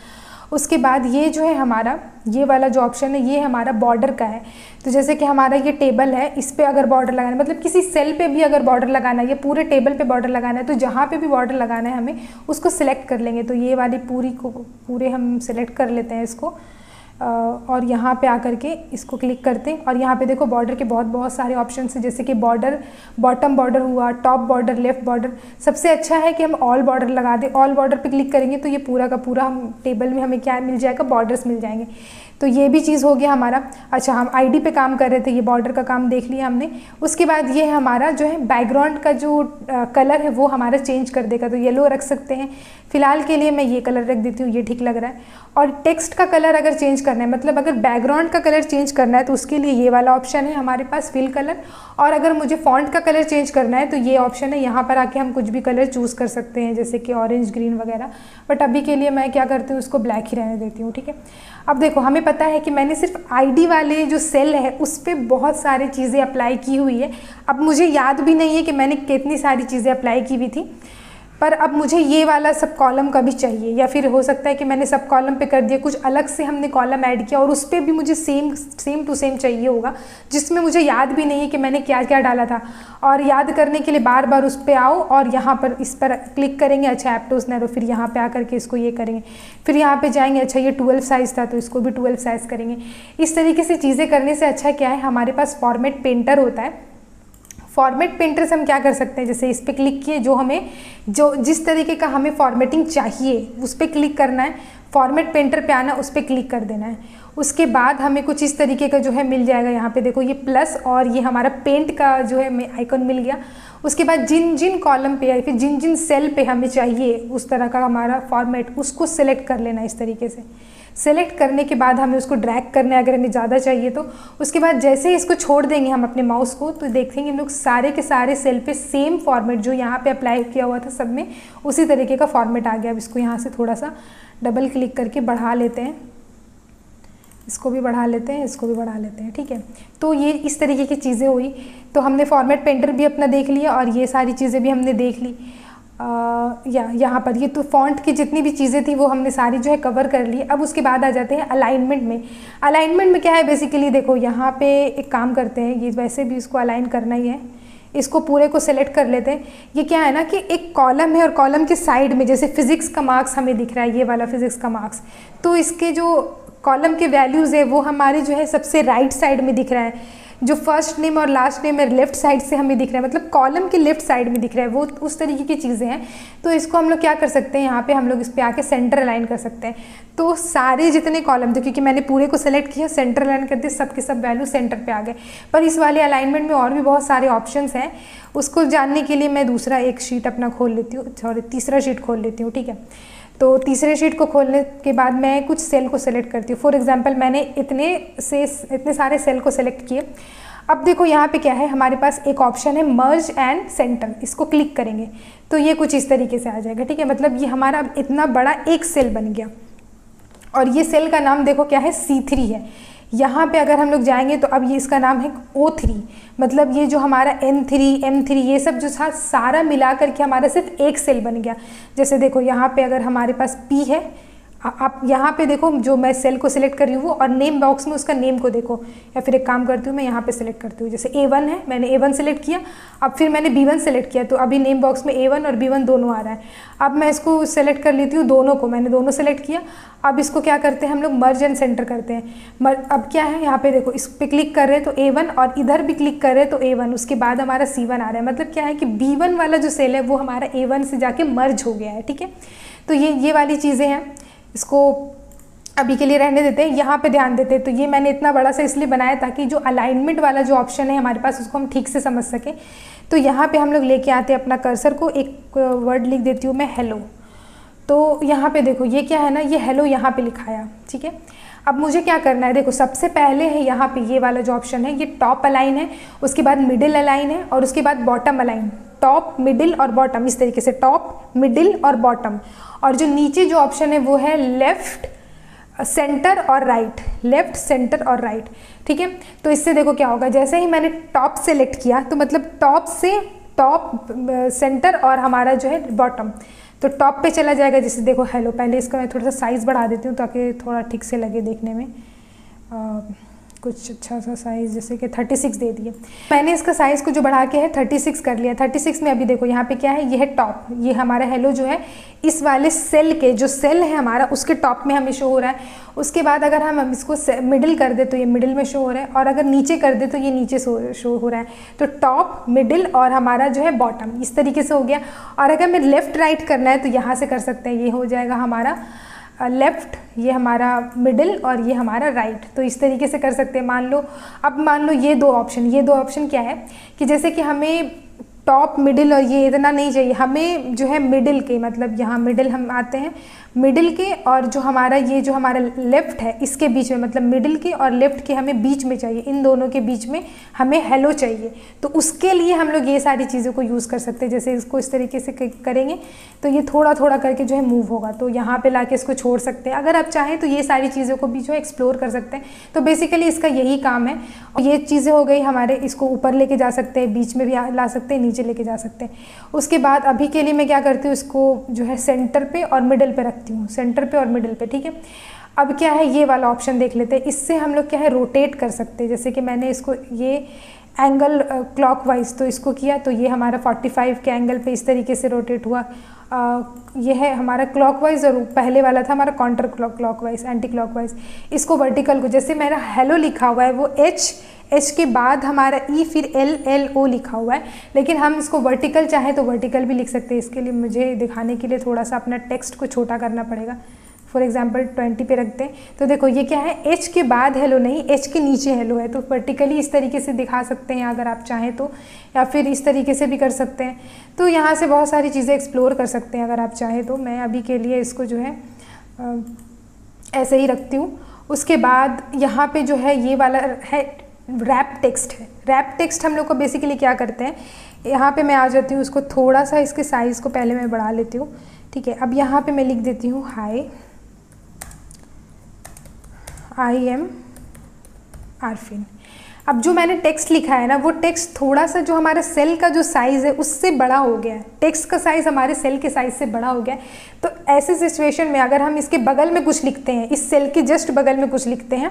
उसके बाद ये जो है हमारा ये वाला जो ऑप्शन है, ये हमारा बॉर्डर का है। तो जैसे कि हमारा ये टेबल है, इस पे अगर बॉर्डर लगाना है, मतलब किसी सेल पे भी अगर बॉर्डर लगाना है, ये पूरे टेबल पे बॉर्डर लगाना है, तो जहाँ पे भी बॉर्डर लगाना है हमें उसको सिलेक्ट कर लेंगे। तो ये वाली पूरे हम सिलेक्ट कर लेते हैं इसको, और यहाँ पे आकर के इसको क्लिक करते हैं। और यहाँ पे देखो बॉर्डर के बहुत सारे ऑप्शन हैं, जैसे कि बॉर्डर, बॉटम बॉर्डर हुआ, टॉप बॉर्डर, लेफ्ट बॉर्डर। सबसे अच्छा है कि हम ऑल बॉर्डर लगा दें। ऑल बॉर्डर पे क्लिक करेंगे तो ये पूरा का पूरा हम टेबल में हमें क्या मिल जाएगा, बॉर्डर्स मिल जाएंगे। तो ये भी चीज़ हो गया हमारा। अच्छा, हम आईडी पे काम कर रहे थे, ये बॉर्डर का काम देख लिया हमने। उसके बाद ये हमारा जो है बैकग्राउंड का जो कलर है वो हमारा चेंज कर देगा। तो येलो रख सकते हैं, फिलहाल के लिए मैं ये कलर रख देती हूँ, ये ठीक लग रहा है। और टेक्स्ट का कलर अगर चेंज करना है, मतलब अगर बैकग्राउंड का कलर चेंज करना है, तो उसके लिए ये वाला ऑप्शन है हमारे पास, फिल कलर। और अगर मुझे फॉन्ट का कलर चेंज करना है तो ये ऑप्शन है, यहाँ पर आके हम कुछ भी कलर चूज़ कर सकते हैं, जैसे कि ऑरेंज, ग्रीन वगैरह। बट अभी के लिए मैं क्या करती हूँ, उसको ब्लैक ही रहने देती हूँ, ठीक है। अब देखो, हमें पता है कि मैंने सिर्फ आईडी वाले जो सेल है उस पर बहुत सारी चीज़ें अप्लाई की हुई है। अब मुझे याद भी नहीं है कि मैंने कितनी सारी चीज़ें अप्लाई की हुई थी, पर अब मुझे ये वाला सब कॉलम का भी चाहिए, या फिर हो सकता है कि मैंने सब कॉलम पे कर दिया, कुछ अलग से हमने कॉलम ऐड किया और उस पर भी मुझे सेम टू सेम चाहिए होगा, जिसमें मुझे याद भी नहीं है कि मैंने क्या क्या डाला था। और याद करने के लिए बार बार उस पर आओ और यहाँ पर इस पर क्लिक करेंगे, अच्छा एप्टोस नैरो, फिर यहाँ पे आकर के इसको ये करेंगे, फिर यहाँ पे जाएंगे, अच्छा ये 12 साइज़ था तो इसको भी 12 साइज़ करेंगे। इस तरीके से चीज़ें करने से अच्छा क्या है, हमारे पास फॉर्मेट पेंटर होता है। फॉर्मेट पेंटर से हम क्या कर सकते हैं, जैसे इस पर क्लिक किए, जो जिस तरीके का हमें फॉर्मेटिंग चाहिए उस पर क्लिक करना है, फॉर्मेट पेंटर पे आना, उस पर क्लिक कर देना है। उसके बाद हमें कुछ इस तरीके का जो है मिल जाएगा। यहाँ पे देखो ये प्लस और ये हमारा पेंट का जो है आइकन मिल गया। उसके बाद जिन जिन कॉलम पे या फिर जिन जिन सेल पे हमें चाहिए उस तरह का हमारा फॉर्मेट, उसको सिलेक्ट कर लेना इस तरीके से। सेलेक्ट करने के बाद हमें उसको ड्रैग करना है अगर हमें ज़्यादा चाहिए तो। उसके बाद जैसे ही इसको छोड़ देंगे हम अपने माउस को, तो देखेंगे हम लोग सारे के सारे सेल पे सेम फॉर्मेट जो यहाँ पे अप्लाई किया हुआ था सब में उसी तरीके का फॉर्मेट आ गया। अब इसको यहाँ से थोड़ा सा डबल क्लिक करके बढ़ा लेते हैं, इसको भी बढ़ा लेते हैं, इसको भी बढ़ा लेते हैं, ठीक है। तो ये इस तरीके की चीज़ें हुई। तो हमने फॉर्मेट पेंटर भी अपना देख लिया और ये सारी चीज़ें भी हमने देख ली। यहाँ पर ये तो फॉन्ट की जितनी भी चीज़ें थी वो हमने सारी जो है कवर कर ली। अब उसके बाद आ जाते हैं अलाइनमेंट में। अलाइनमेंट में क्या है बेसिकली, देखो यहाँ पे एक काम करते हैं, ये वैसे भी इसको अलाइन करना ही है, इसको पूरे को सेलेक्ट कर लेते हैं। ये क्या है ना कि एक कॉलम है और कॉलम के साइड में जैसे फिजिक्स का मार्क्स हमें दिख रहा है, ये वाला फिजिक्स का मार्क्स, तो इसके जो कॉलम के वैल्यूज़ है वो हमारे जो है सबसे राइट साइड में दिख रहा है। जो फर्स्ट नेम और लास्ट नेम है लेफ्ट साइड से हमें दिख रहा है, मतलब कॉलम के लेफ्ट साइड में दिख रहा है, वो उस तरीके की चीज़ें हैं। तो इसको हम लोग क्या कर सकते हैं, यहाँ पे हम लोग इस पे आके सेंटर अलाइन कर सकते हैं। तो सारे जितने कॉलम थे, क्योंकि मैंने पूरे को सेलेक्ट किया, सेंटर अलाइन कर दिया, सब के सब वैल्यू सेंटर पे आ गए। पर इस वाले अलाइनमेंट में और भी बहुत सारे ऑप्शंस हैं, उसको जानने के लिए मैं दूसरा एक शीट अपना खोल लेती हूँ, सॉरी तीसरा शीट खोल लेती हूँ, ठीक है। तो तीसरे शीट को खोलने के बाद मैं कुछ सेल को सेलेक्ट करती हूँ। फॉर एग्जांपल मैंने इतने सारे सेल को सेलेक्ट किए। अब देखो यहाँ पे क्या है, हमारे पास एक ऑप्शन है मर्ज एंड सेंटर, इसको क्लिक करेंगे तो ये कुछ इस तरीके से आ जाएगा, ठीक है। मतलब ये हमारा अब इतना बड़ा एक सेल बन गया और ये सेल का नाम देखो क्या है, C3 है। यहाँ पे अगर हम लोग जाएंगे तो अब ये इसका नाम है O3, मतलब ये जो हमारा N3 M3 ये सब जो था सारा मिला करके हमारा सिर्फ एक सेल बन गया। जैसे देखो यहाँ पे अगर हमारे पास P है, आप यहाँ पे देखो जो मैं सेल को सिलेक्ट कर रही हूँ वो, और नेम बॉक्स में उसका नेम को देखो, या फिर एक काम करती हूँ मैं यहाँ पे सिलेक्ट करती हूँ, जैसे A1 है, मैंने A1 सेलेक्ट किया, अब फिर मैंने B1 सेलेक्ट किया, तो अभी नेम बॉक्स में A1 और B1 दोनों आ रहा है। अब मैं इसको सेलेक्ट कर लेती हूँ दोनों को, मैंने दोनों सेलेक्ट किया। अब इसको क्या करते हैं हम लोग, मर्ज एंड सेंटर करते हैं। अब क्या है यहाँ पे देखो, इस पर क्लिक कर रहे हैं तो A1 और इधर भी क्लिक कर रहे हैं तो A1, उसके बाद हमारा C1 आ रहा है। मतलब क्या है कि B1 वाला जो सेल है वो हमारा A1 से जाके मर्ज हो गया है, ठीक है। तो ये वाली चीज़ें हैं, इसको अभी के लिए रहने देते हैं। यहाँ पे ध्यान देते हैं, तो ये मैंने इतना बड़ा सा इसलिए बनाया ताकि जो अलाइनमेंट वाला जो ऑप्शन है हमारे पास उसको हम ठीक से समझ सकें। तो यहाँ पे हम लोग लेके आते हैं अपना कर्सर को, एक वर्ड लिख देती हूँ मैं, हेलो। तो यहाँ पे देखो ये क्या है ना, ये हेलो यहाँ पे लिखाया, ठीक है। अब मुझे क्या करना है, देखो सबसे पहले है यहाँ पे ये वाला जो ऑप्शन है, ये टॉप अलाइन है, उसके बाद मिडिल अलाइन है, और उसके बाद बॉटम अलाइन। टॉप मिडिल और बॉटम, इस तरीके से टॉप मिडिल और बॉटम। और जो नीचे जो ऑप्शन है वो है लेफ्ट सेंटर और राइट, लेफ्ट सेंटर और राइट, ठीक है। तो इससे देखो क्या होगा, जैसे ही मैंने टॉप सेलेक्ट किया तो मतलब टॉप से टॉप सेंटर और हमारा जो है बॉटम, तो टॉप पे चला जाएगा। जैसे देखो हेलो, पहले इसका मैं थोड़ा सा साइज़ बढ़ा देती हूँ ताकि थोड़ा ठीक से लगे देखने में, कुछ अच्छा सा साइज़ जैसे कि 36 दे दिए मैंने। इसका साइज़ को जो बढ़ा के है 36 कर लिया। 36 में अभी देखो यहाँ पे क्या है, ये है टॉप, ये हमारा हेलो जो है इस वाले सेल के, जो सेल है हमारा उसके टॉप में हमें शो हो रहा है। उसके बाद अगर हम इसको मिडिल कर दे तो ये मिडिल में शो हो रहा है, और अगर नीचे कर दे तो ये नीचे शो हो रहा है। तो टॉप मिडिल और हमारा जो है बॉटम, इस तरीके से हो गया। और अगर मैं लेफ़्ट राइट करना है तो यहाँ से कर सकते हैं, ये हो जाएगा हमारा लेफ़्ट, ये हमारा मिडिल और ये हमारा राइट। तो इस तरीके से कर सकते हैं। मान लो ये दो ऑप्शन क्या है कि जैसे कि हमें टॉप मिडिल और ये इतना नहीं चाहिए, हमें जो है मिडिल के, मतलब यहाँ मिडिल हम आते हैं, मिडिल के और जो हमारा ये जो हमारा लेफ़्ट है इसके बीच में, मतलब मिडिल के और लेफ़्ट के हमें बीच में चाहिए, इन दोनों के बीच में हमें हेलो चाहिए। तो उसके लिए हम लोग ये सारी चीज़ों को यूज़ कर सकते हैं। जैसे इसको इस तरीके से करेंगे तो ये थोड़ा थोड़ा करके जो है मूव होगा, तो यहाँ पे लाके इसको छोड़ सकते हैं। अगर आप चाहें तो ये सारी चीज़ों को भी जो है एक्सप्लोर कर सकते हैं। तो बेसिकली इसका यही काम है। और ये चीज़ें हो गई हमारे, इसको ऊपर लेके जा सकते हैं, बीच में भी ला सकते हैं, नीचे लेके जा सकते हैं। उसके बाद अभी के लिए मैं क्या करती हूँ, इसको जो है सेंटर पे और मिडिल पे रखती हूँ, सेंटर पे और मिडिल पे, ठीक है। अब क्या है, ये वाला ऑप्शन देख लेते हैं। इससे हम लोग क्या है रोटेट कर सकते हैं। जैसे कि मैंने इसको ये एंगल क्लॉकवाइज तो इसको किया, तो ये हमारा 45 के एंगल पे इस तरीके से रोटेट हुआ। ये है हमारा क्लॉकवाइज, और पहले वाला था हमारा काउंटर क्लॉकवाइज, एंटी क्लॉकवाइज। इसको वर्टिकल को, जैसे मेरा हेलो लिखा हुआ है वो एच के बाद हमारा ई, फिर LLO लिखा हुआ है, लेकिन हम इसको वर्टिकल चाहें तो वर्टिकल भी लिख सकते हैं। इसके लिए मुझे दिखाने के लिए थोड़ा सा अपना टेक्स्ट को छोटा करना पड़ेगा। फॉर एग्जांपल 20 पे रखते हैं, तो देखो ये क्या है, एच के बाद हेलो नहीं, एच के नीचे हेलो है। तो वर्टिकली इस तरीके से दिखा सकते हैं अगर आप चाहें तो, या फिर इस तरीके से भी कर सकते हैं। तो यहाँ से बहुत सारी चीज़ें एक्सप्लोर कर सकते हैं अगर आप चाहें तो। मैं अभी के लिए इसको जो है ऐसे ही रखती हूँ। उसके बाद यहाँ पे जो है ये वाला है रैप टेक्स्ट है। रैप टेक्स्ट हम लोग को बेसिकली क्या करते हैं, यहाँ पे मैं आ जाती हूँ, उसको थोड़ा सा इसके साइज़ को पहले मैं बढ़ा लेती हूँ, ठीक है। अब यहाँ पे मैं लिख देती हूँ हाय, आई एम आरफिन। अब जो मैंने टेक्स्ट लिखा है ना, वो टेक्स्ट थोड़ा सा जो हमारा सेल का जो साइज़ है उससे बड़ा हो गया है, टेक्स्ट का साइज़ हमारे सेल के साइज़ से बड़ा हो गया है। तो ऐसे सिचुएशन में अगर हम इसके बगल में कुछ लिखते हैं, इस सेल के जस्ट बगल में कुछ लिखते हैं,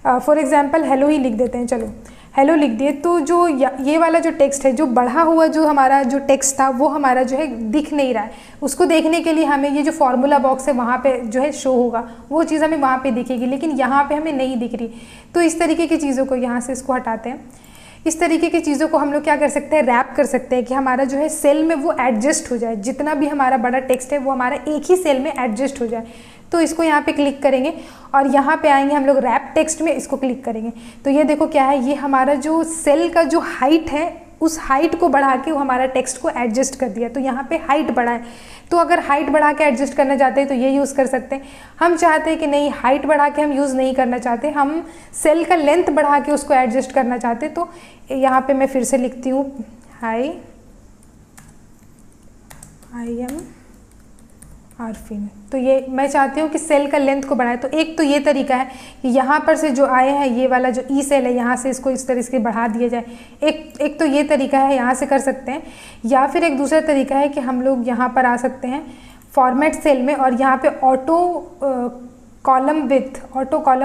फॉर एग्जांपल हेलो ही लिख देते हैं, चलो हेलो लिख दिए, तो जो ये वाला जो टेक्स्ट है, जो बढ़ा हुआ जो हमारा जो टेक्स्ट था वो हमारा जो है दिख नहीं रहा है। उसको देखने के लिए हमें ये जो फॉर्मूला बॉक्स है वहाँ पे जो है शो होगा, वो चीज़ हमें वहाँ पे दिखेगी, लेकिन यहाँ पे हमें नहीं दिख रही। तो इस तरीके की चीज़ों को यहाँ से इसको हटाते हैं। इस तरीके की चीज़ों को हम लोग क्या कर सकते हैं, रैप कर सकते हैं कि हमारा जो है सेल में वो एडजस्ट हो जाए, जितना भी हमारा बड़ा टेक्स्ट है वो हमारा एक ही सेल में एडजस्ट हो जाए। तो इसको यहाँ पे क्लिक करेंगे और यहाँ पे आएंगे हम लोग रैप टेक्स्ट में, इसको क्लिक करेंगे तो ये देखो क्या है, ये हमारा जो सेल का जो हाइट है उस हाइट को बढ़ा के वो हमारा टेक्स्ट को एडजस्ट कर दिया। तो यहाँ पे हाइट बढ़ा है, तो अगर हाइट बढ़ा के एडजस्ट करना चाहते हैं तो ये यूज़ कर सकते हैं। हम चाहते हैं कि नहीं, हाइट बढ़ा के हम यूज़ नहीं करना चाहते, हम सेल का लेंथ बढ़ा के उसको एडजस्ट करना चाहते हैं। तो यहाँ पे मैं फिर से लिखती हूँ आई एम आरफिन। तो ये मैं चाहती हूँ कि सेल का लेंथ को बढ़ाए। तो एक तो ये तरीका है कि यहाँ पर से जो आए हैं ये वाला जो ई सेल है यहाँ से इसको इस तरह से बढ़ा दिया जाए। एक तो ये तरीका है, यहाँ से कर सकते हैं। या फिर एक दूसरा तरीका है कि हम लोग यहाँ पर आ सकते हैं फॉर्मेट सेल में और यहाँ पे ऑटो कॉलम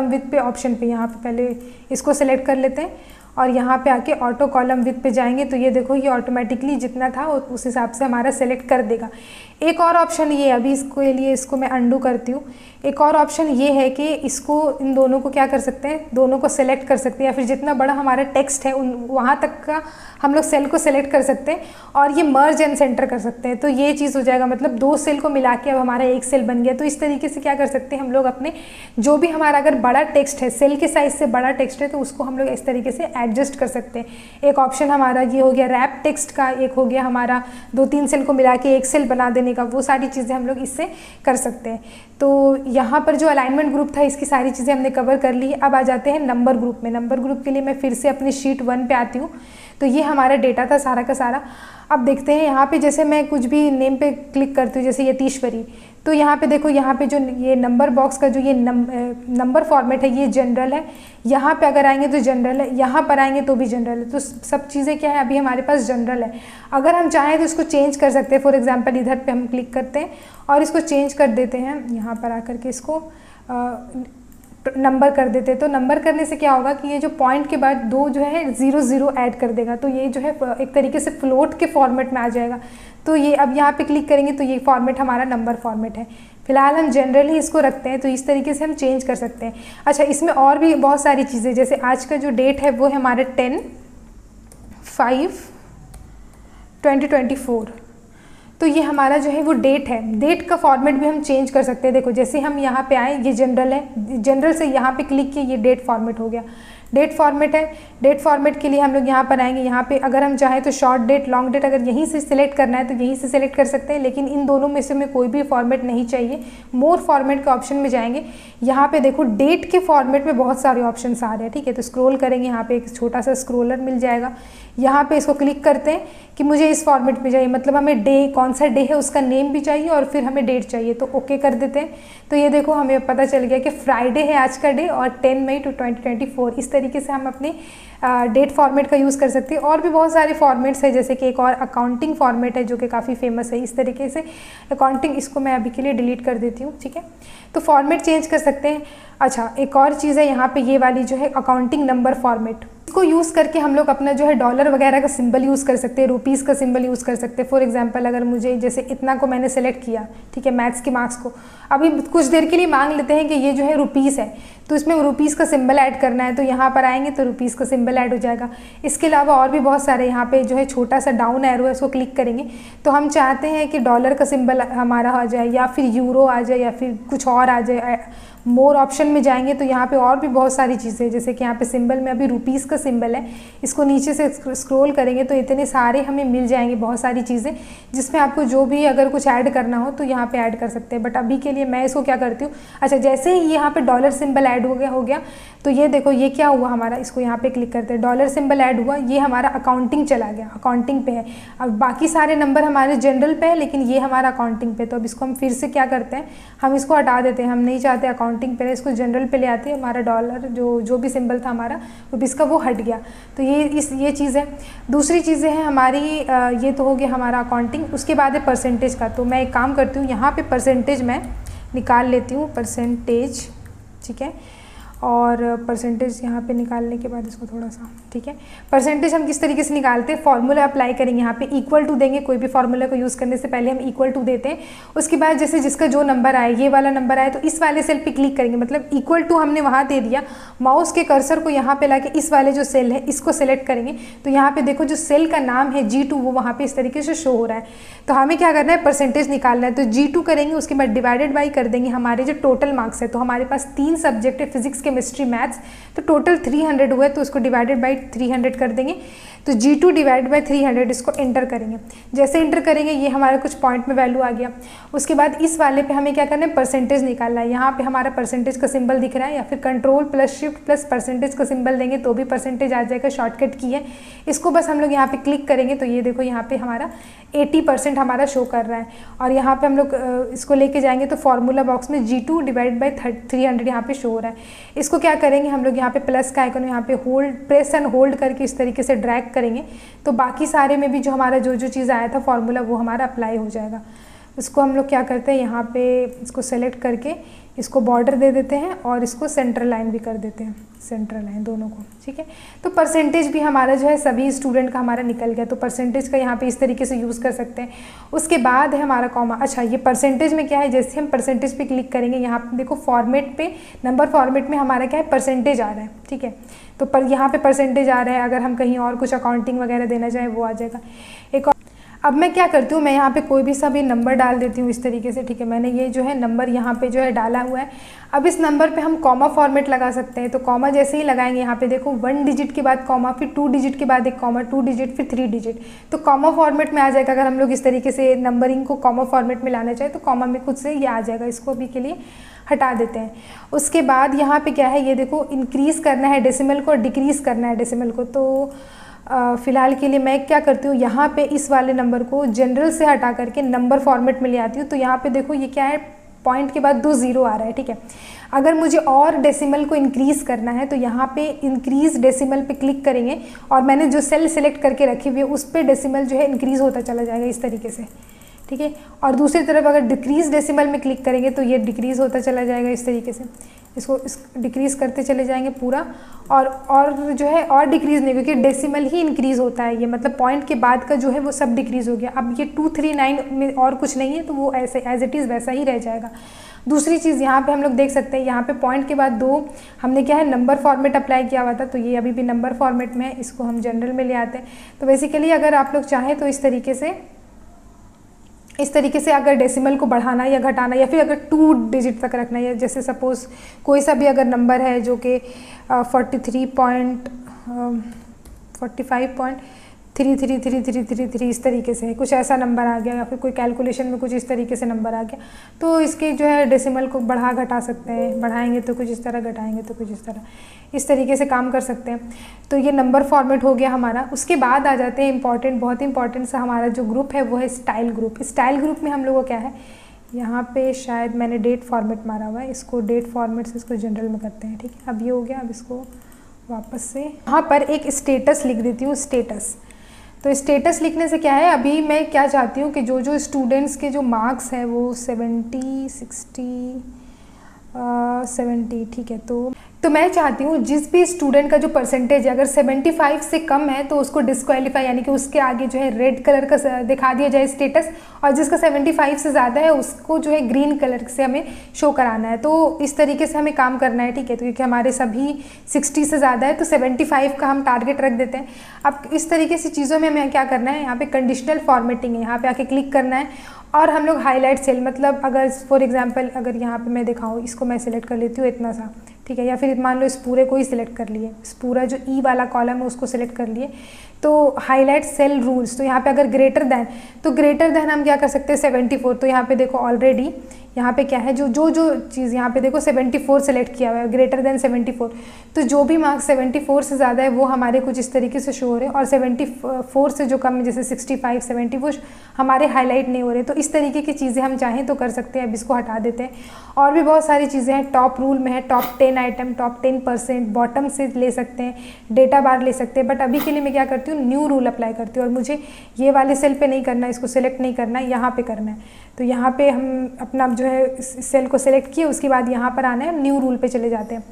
विथ पे ऑप्शन पे यहाँ पे पहले इसको सेलेक्ट कर लेते हैं और यहाँ पे आके ऑटो कॉलम विथ पे जाएंगे तो ये देखो ये ऑटोमेटिकली जितना था उस हिसाब से हमारा सेलेक्ट कर देगा। एक और ऑप्शन ये, अभी इसके लिए इसको मैं अंडू करती हूँ। एक और ऑप्शन ये है कि इसको इन दोनों को क्या कर सकते हैं, दोनों को सेलेक्ट कर सकते हैं, या फिर जितना बड़ा हमारा टेक्स्ट है वहाँ तक का हम लोग सेल को सेलेक्ट कर सकते हैं और ये मर्ज एंड सेंटर कर सकते हैं। तो ये चीज़ हो जाएगा, मतलब दो सेल को मिला के अब हमारा एक सेल बन गया। तो इस तरीके से क्या कर सकते हैं हम लोग अपने जो भी हमारा अगर बड़ा टेक्स्ट है, सेल के साइज से बड़ा टेक्स्ट है, तो उसको हम लोग इस तरीके से एडजस्ट कर सकते हैं। एक ऑप्शन हमारा ये हो गया रैप टेक्स्ट का, एक हो गया हमारा 2-3 सेल को मिला के एक सेल बना देने का, वो सारी चीज़ें हम लोग इससे कर सकते हैं। तो यहाँ पर जो अलाइनमेंट ग्रुप था इसकी सारी चीज़ें हमने कवर कर ली। अब आ जाते हैं नंबर ग्रुप में। नंबर ग्रुप के लिए मैं फिर से अपनी शीट 1 पे आती हूँ। तो ये हमारा डेटा था सारा का सारा। अब देखते हैं यहाँ पे जैसे मैं कुछ भी नेम पे क्लिक करती हूँ, जैसे यतीश्वरी, तो यहाँ पे देखो यहाँ पे जो ये नंबर बॉक्स का जो ये नंबर फॉर्मेट है ये जनरल है। यहाँ पे अगर आएंगे तो जनरल है, यहाँ पर आएंगे तो भी जनरल है। तो सब चीज़ें क्या है, अभी हमारे पास जनरल है। अगर हम चाहें तो इसको चेंज कर सकते हैं। फॉर एग्जांपल इधर पे हम क्लिक करते हैं और इसको चेंज कर देते हैं, यहाँ पर आकर के इसको नंबर कर देते हैं। तो नंबर करने से क्या होगा कि ये जो पॉइंट के बाद 2 जो है 0 ऐड कर देगा, तो ये जो है एक तरीके से फ्लोट के फॉर्मेट में आ जाएगा। तो ये अब यहाँ पे क्लिक करेंगे तो ये फॉर्मेट हमारा नंबर फॉर्मेट है। फिलहाल हम जनरल ही इसको रखते हैं, तो इस तरीके से हम चेंज कर सकते हैं। अच्छा, इसमें और भी बहुत सारी चीज़ें, जैसे आज का जो डेट है वो है हमारे 10/5/2024। तो ये हमारा जो है वो डेट है। डेट का फॉर्मेट भी हम चेंज कर सकते हैं। देखो जैसे हम यहाँ पे आए, ये जनरल है, जनरल से यहाँ पे क्लिक किए, ये डेट फॉर्मेट हो गया। डेट फॉर्मेट है। डेट फॉर्मेट के लिए हम लोग यहाँ पर आएंगे, यहाँ पे अगर हम चाहें तो शॉर्ट डेट, लॉन्ग डेट अगर यहीं से सिलेक्ट करना है तो यहीं से सिलेक्ट कर सकते हैं, लेकिन इन दोनों में से हमें कोई भी फॉर्मेट नहीं चाहिए। मोर फॉर्मेट के ऑप्शन में जाएंगे, यहाँ पे देखो डेट के फॉर्मेट में बहुत सारे ऑप्शन आ रहे हैं, ठीक है। तो स्क्रॉल करेंगे, यहाँ पे एक छोटा सा स्क्रोलर मिल जाएगा, यहाँ पे इसको क्लिक करते हैं कि मुझे इस फॉर्मेट में चाहिए, मतलब हमें डे, कौन सा डे है उसका नेम भी चाहिए और फिर हमें डेट चाहिए, तो ओके कर देते हैं। तो ये देखो हमें पता चल गया कि फ्राइडे है आज का डे और 10 मई 2024। इस तरीके से हम अपने डेट फॉर्मेट का यूज़ कर सकते हैं। और भी बहुत सारे फॉर्मेट्स है, जैसे कि एक और अकाउंटिंग फॉर्मेट है जो कि काफ़ी फेमस है। इस तरीके से अकाउंटिंग, इसको मैं अभी के लिए डिलीट कर देती हूँ, ठीक है। तो फॉर्मेट चेंज कर सकते हैं। अच्छा, एक और चीज़ है यहाँ पे, ये वाली जो है अकाउंटिंग नंबर फॉर्मेट, इसको यूज़ करके हम लोग अपना जो है डॉलर वगैरह का सिंबल यूज़ कर सकते हैं, रुपीज़ का सिंबल यूज़ कर सकते हैं। फॉर एग्जांपल अगर मुझे जैसे इतना को मैंने सेलेक्ट किया, ठीक है, मैथ्स के मार्क्स को, अभी कुछ देर के लिए मांग लेते हैं कि ये जो है रुपीज़ है, तो इसमें रुपीज़ का सिंबल ऐड करना है, तो यहाँ पर आएंगे तो रुपीज़ का सिंबल ऐड हो जाएगा। इसके अलावा और भी बहुत सारे, यहाँ पे जो है छोटा सा डाउन एरो है, उसको क्लिक करेंगे तो हम चाहते हैं कि डॉलर का सिंबल हमारा आ जाए, या फिर यूरो आ जाए, या फिर कुछ और आ जाए। मोर ऑप्शन में जाएंगे तो यहाँ पे और भी बहुत सारी चीज़ें, जैसे कि यहाँ पे सिंबल में अभी रुपीज़ का सिंबल है, इसको नीचे से स्क्रॉल करेंगे तो इतने सारे हमें मिल जाएंगे, बहुत सारी चीज़ें, जिसमें आपको जो भी अगर कुछ ऐड करना हो तो यहाँ पे ऐड कर सकते हैं। बट अभी के लिए मैं इसको क्या करती हूँ, अच्छा, जैसे ही यहाँ पे डॉलर सिंबल ऐड हो गया तो ये देखो ये क्या हुआ हमारा, इसको यहाँ पे क्लिक करते हैं, डॉलर सिंबल ऐड हुआ, ये हमारा अकाउंटिंग चला गया, अकाउंटिंग पे है। अब बाकी सारे नंबर हमारे जनरल पे है, लेकिन ये हमारा अकाउंटिंग पे। तो अब इसको हम फिर से क्या करते हैं, हम इसको हटा देते हैं, हम नहीं चाहते अकाउंट अकाउंटिंग पे, इसको जनरल पे ले आते हैं, हमारा डॉलर जो भी सिंबल था हमारा रुपीज़ का वो हट गया। तो ये चीज़ है। दूसरी चीज़ें हैं हमारी, ये तो हो गया हमारा अकाउंटिंग। उसके बाद है परसेंटेज का। तो मैं एक काम करती हूँ, यहाँ पे परसेंटेज मैं निकाल लेती हूँ, परसेंटेज, ठीक है। और परसेंटेज यहाँ पे निकालने के बाद इसको थोड़ा सा, ठीक है। परसेंटेज हम किस तरीके से निकालते हैं, फॉर्मूला अप्लाई करेंगे, यहाँ पे इक्वल टू देंगे। कोई भी फॉर्मूला को यूज़ करने से पहले हम इक्वल टू देते हैं। उसके बाद जैसे जिसका जो नंबर आए, ये वाला नंबर आए, तो इस वाले सेल पे क्लिक करेंगे, मतलब इक्वल टू हमने वहाँ दे दिया। माउस के कर्सर को यहाँ पे लाके इस वाले जो सेल है इसको सेलेक्ट करेंगे, तो यहाँ पे देखो जो सेल का नाम है G2 वो वहाँ पे इस तरीके से शो हो रहा है। तो हमें क्या करना है, परसेंटेज निकालना है। तो G2 करेंगे, उसके बाद डिवाइडेड बाई कर देंगे हमारे जो टोटल मार्क्स है। तो हमारे पास 3 सब्जेक्ट है, फिजिक्स, केमिस्ट्री, मैथ्स, तो टोटल 300 हुआ है, तो उसको डिवाइडेड बाई 300 कर देंगे। तो G2 डिवाइडेड बाई 300 इसको एंटर करेंगे। जैसे एंटर करेंगे ये हमारा कुछ पॉइंट में वैल्यू आ गया। उसके बाद इस वाले पे हमें क्या करना है, परसेंटेज निकालना है। यहाँ पे हमारा परसेंटेज का सिंबल दिख रहा है, या फिर control plus shift plus percentage का सिंबल देंगे तो भी परसेंटेज आ जाएगा, शॉर्टकट की है। इसको बस हम लोग यहाँ पे क्लिक करेंगे तो ये देखो यहाँ पे हमारा 80% हमारा शो कर रहा है। और यहाँ पे हम लोग इसको लेके जाएंगे तो फॉर्मूला बॉक्स में G2 डिवाइड बाई 300 यहाँ पे शो हो रहा है। इसको क्या करेंगे हम लोग, यहाँ पे प्लस का आइकन यहाँ पे होल्ड, प्रेस एंड होल्ड करके इस तरीके से ड्रैग करेंगे, तो बाकी सारे में भी जो हमारा जो चीज़ आया था फॉर्मूला वो हमारा अप्लाई हो जाएगा। इसको हम लोग क्या करते हैं, यहाँ पे इसको सेलेक्ट करके इसको बॉर्डर दे देते हैं और इसको सेंटर लाइन भी कर देते हैं, सेंटर लाइन दोनों को, ठीक है। तो परसेंटेज भी हमारा जो है सभी स्टूडेंट का हमारा निकल गया। तो परसेंटेज का यहाँ पे इस तरीके से यूज़ कर सकते हैं। उसके बाद है हमारा कॉमा। अच्छा, ये परसेंटेज में क्या है, जैसे हम परसेंटेज पे क्लिक करेंगे, यहाँ पे देखो फॉर्मेट पे, नंबर फॉर्मेट में हमारा क्या है, परसेंटेज आ रहा है, ठीक है। तो यहाँ पे परसेंटेज आ रहा है। अगर हम कहीं और कुछ अकाउंटिंग वगैरह देना चाहें वो आ जाएगा। एक अब मैं क्या करती हूँ, मैं यहाँ पे कोई भी सा भी नंबर डाल देती हूँ इस तरीके से, ठीक है। मैंने ये जो है नंबर यहाँ पे जो है डाला हुआ है। अब इस नंबर पे हम कॉमा फॉर्मेट लगा सकते हैं। तो कॉमा जैसे ही लगाएंगे, यहाँ पे देखो 1 डिजिट के बाद कॉमा, फिर 2 डिजिट के बाद एक कॉमा, 2 डिजिट, फिर 3 डिजिट, तो कॉमा फॉर्मेट में आ जाएगा। अगर हम लोग इस तरीके से नंबरिंग को कॉमा फॉर्मेट में लाना चाहें तो कॉमा में खुद से ये आ जाएगा। इसको अभी के लिए हटा देते हैं। उसके बाद यहाँ पे क्या है, ये देखो इंक्रीज़ करना है डेसिमल को और डिक्रीज़ करना है डेसिमल को। तो फ़िलहाल के लिए मैं क्या करती हूँ, यहाँ पे इस वाले नंबर को जनरल से हटा करके नंबर फॉर्मेट में ले आती हूँ। तो यहाँ पे देखो ये क्या है, पॉइंट के बाद 2 0 आ रहा है, ठीक है। अगर मुझे और डेसिमल को इंक्रीज़ करना है तो यहाँ पे इंक्रीज़ डेसिमल पे क्लिक करेंगे और मैंने जो सेल सेलेक्ट करके रखी हुई है उस पर डेसिमल जो है इंक्रीज़ होता चला जाएगा इस तरीके से, ठीक है। और दूसरी तरफ अगर डिक्रीज़ डेसिमल में क्लिक करेंगे तो ये डिक्रीज़ होता चला जाएगा इस तरीके से। इसको डिक्रीज़ करते चले जाएंगे पूरा, और जो है और डिक्रीज़ नहीं, क्योंकि डेसिमल ही इंक्रीज़ होता है। ये मतलब पॉइंट के बाद का जो है वो सब डिक्रीज़ हो गया। अब ये 239 में और कुछ नहीं है, तो वो ऐसे एज इट इज़ वैसा ही रह जाएगा। दूसरी चीज़ यहाँ पे हम लोग देख सकते हैं, यहाँ पे पॉइंट के बाद 2 हमने क्या है, नंबर फॉर्मेट अप्लाई किया हुआ था, तो ये अभी भी नंबर फॉर्मेट में है। इसको हम जनरल में ले आते हैं। तो बेसिकली अगर आप लोग चाहें तो इस तरीके से अगर डेसिमल को बढ़ाना या घटाना, या फिर अगर 2 डिजिट तक रखना है, या जैसे सपोज़ कोई सा भी अगर नंबर है जो कि 45.333333 इस तरीके से है, कुछ ऐसा नंबर आ गया, या फिर कोई कैलकुलेशन में कुछ इस तरीके से नंबर आ गया, तो इसके जो है डेसिमल को बढ़ा घटा सकते हैं। बढ़ाएंगे तो कुछ इस तरह, घटाएंगे तो कुछ इस तरह, इस तरीके से काम कर सकते हैं। तो ये नंबर फॉर्मेट हो गया हमारा। उसके बाद आ जाते हैं इंपॉर्टेंट, बहुत इंपॉर्टेंट सा हमारा जो ग्रुप है वो है स्टाइल ग्रुप। स्टाइल ग्रुप में हम लोगों को क्या है, यहाँ पे शायद मैंने डेट फॉर्मेट मारा हुआ है, इसको डेट फॉर्मेट से इसको जनरल में करते हैं, ठीक है। अब ये हो गया। अब इसको वापस से यहाँ पर एक स्टेटस लिख देती हूँ, स्टेटस। तो स्टेटस लिखने से क्या है, अभी मैं क्या चाहती हूँ कि जो स्टूडेंट्स के जो मार्क्स हैं वो 70, 60, 70, ठीक है। तो मैं चाहती हूँ जिस भी स्टूडेंट का जो परसेंटेज है अगर 75 से कम है तो उसको डिस्क्वालीफाई, यानी कि उसके आगे जो है रेड कलर का दिखा दिया जाए स्टेटस, और जिसका 75 से ज़्यादा है उसको जो है ग्रीन कलर से हमें शो कराना है। तो इस तरीके से हमें काम करना है, ठीक है। तो क्योंकि हमारे सभी 60 से ज़्यादा है तो 75 का हम टारगेट रख देते हैं। अब इस तरीके से चीज़ों में हमें क्या करना है, यहाँ पे कंडीशनल फॉर्मेटिंग है, यहाँ पे आके क्लिक करना है और हम लोग हाईलाइट सेल, मतलब अगर फॉर एग्जांपल अगर यहाँ पे मैं दिखाऊँ, इसको मैं सिलेक्ट कर लेती हूँ इतना सा, ठीक है। या फिर मान लो इस पूरे को ही सिलेक्ट कर लिए, इस पूरा जो ई वाला कॉलम है उसको सिलेक्ट कर लिए। तो हाईलाइट सेल रूल्स, तो यहाँ पे अगर ग्रेटर दैन, तो ग्रेटर दैन हम क्या कर सकते हैं 74। तो यहाँ पे देखो ऑलरेडी यहाँ पे क्या है, जो चीज़ यहाँ पे देखो 74 सेलेक्ट किया हुआ है, ग्रेटर देन 74, तो जो भी मार्क्स 74 से ज़्यादा है वो हमारे कुछ इस तरीके से शो हो रहे हैं, और 74 से जो कम है जैसे 65, 70 वो हमारे हाईलाइट नहीं हो रहे। तो इस तरीके की चीज़ें हम चाहें तो कर सकते हैं। अब इसको हटा देते हैं। और भी बहुत सारी चीज़ें हैं। टॉप रूल में है टॉप 10 आइटम, टॉप 10%, बॉटम से ले सकते हैं, डेटा बार ले सकते हैं। बट अभी के लिए मैं क्या करती हूँ, न्यू रूल अप्लाई करती हूँ, और मुझे ये वाले सेल पे नहीं करना है, इसको सेलेक्ट नहीं करना है, यहाँ पे करना है। तो यहाँ पे हम अपना जो है सेल को सेलेक्ट किए, उसके बाद यहाँ पर आना है, न्यू रूल पे चले जाते हैं।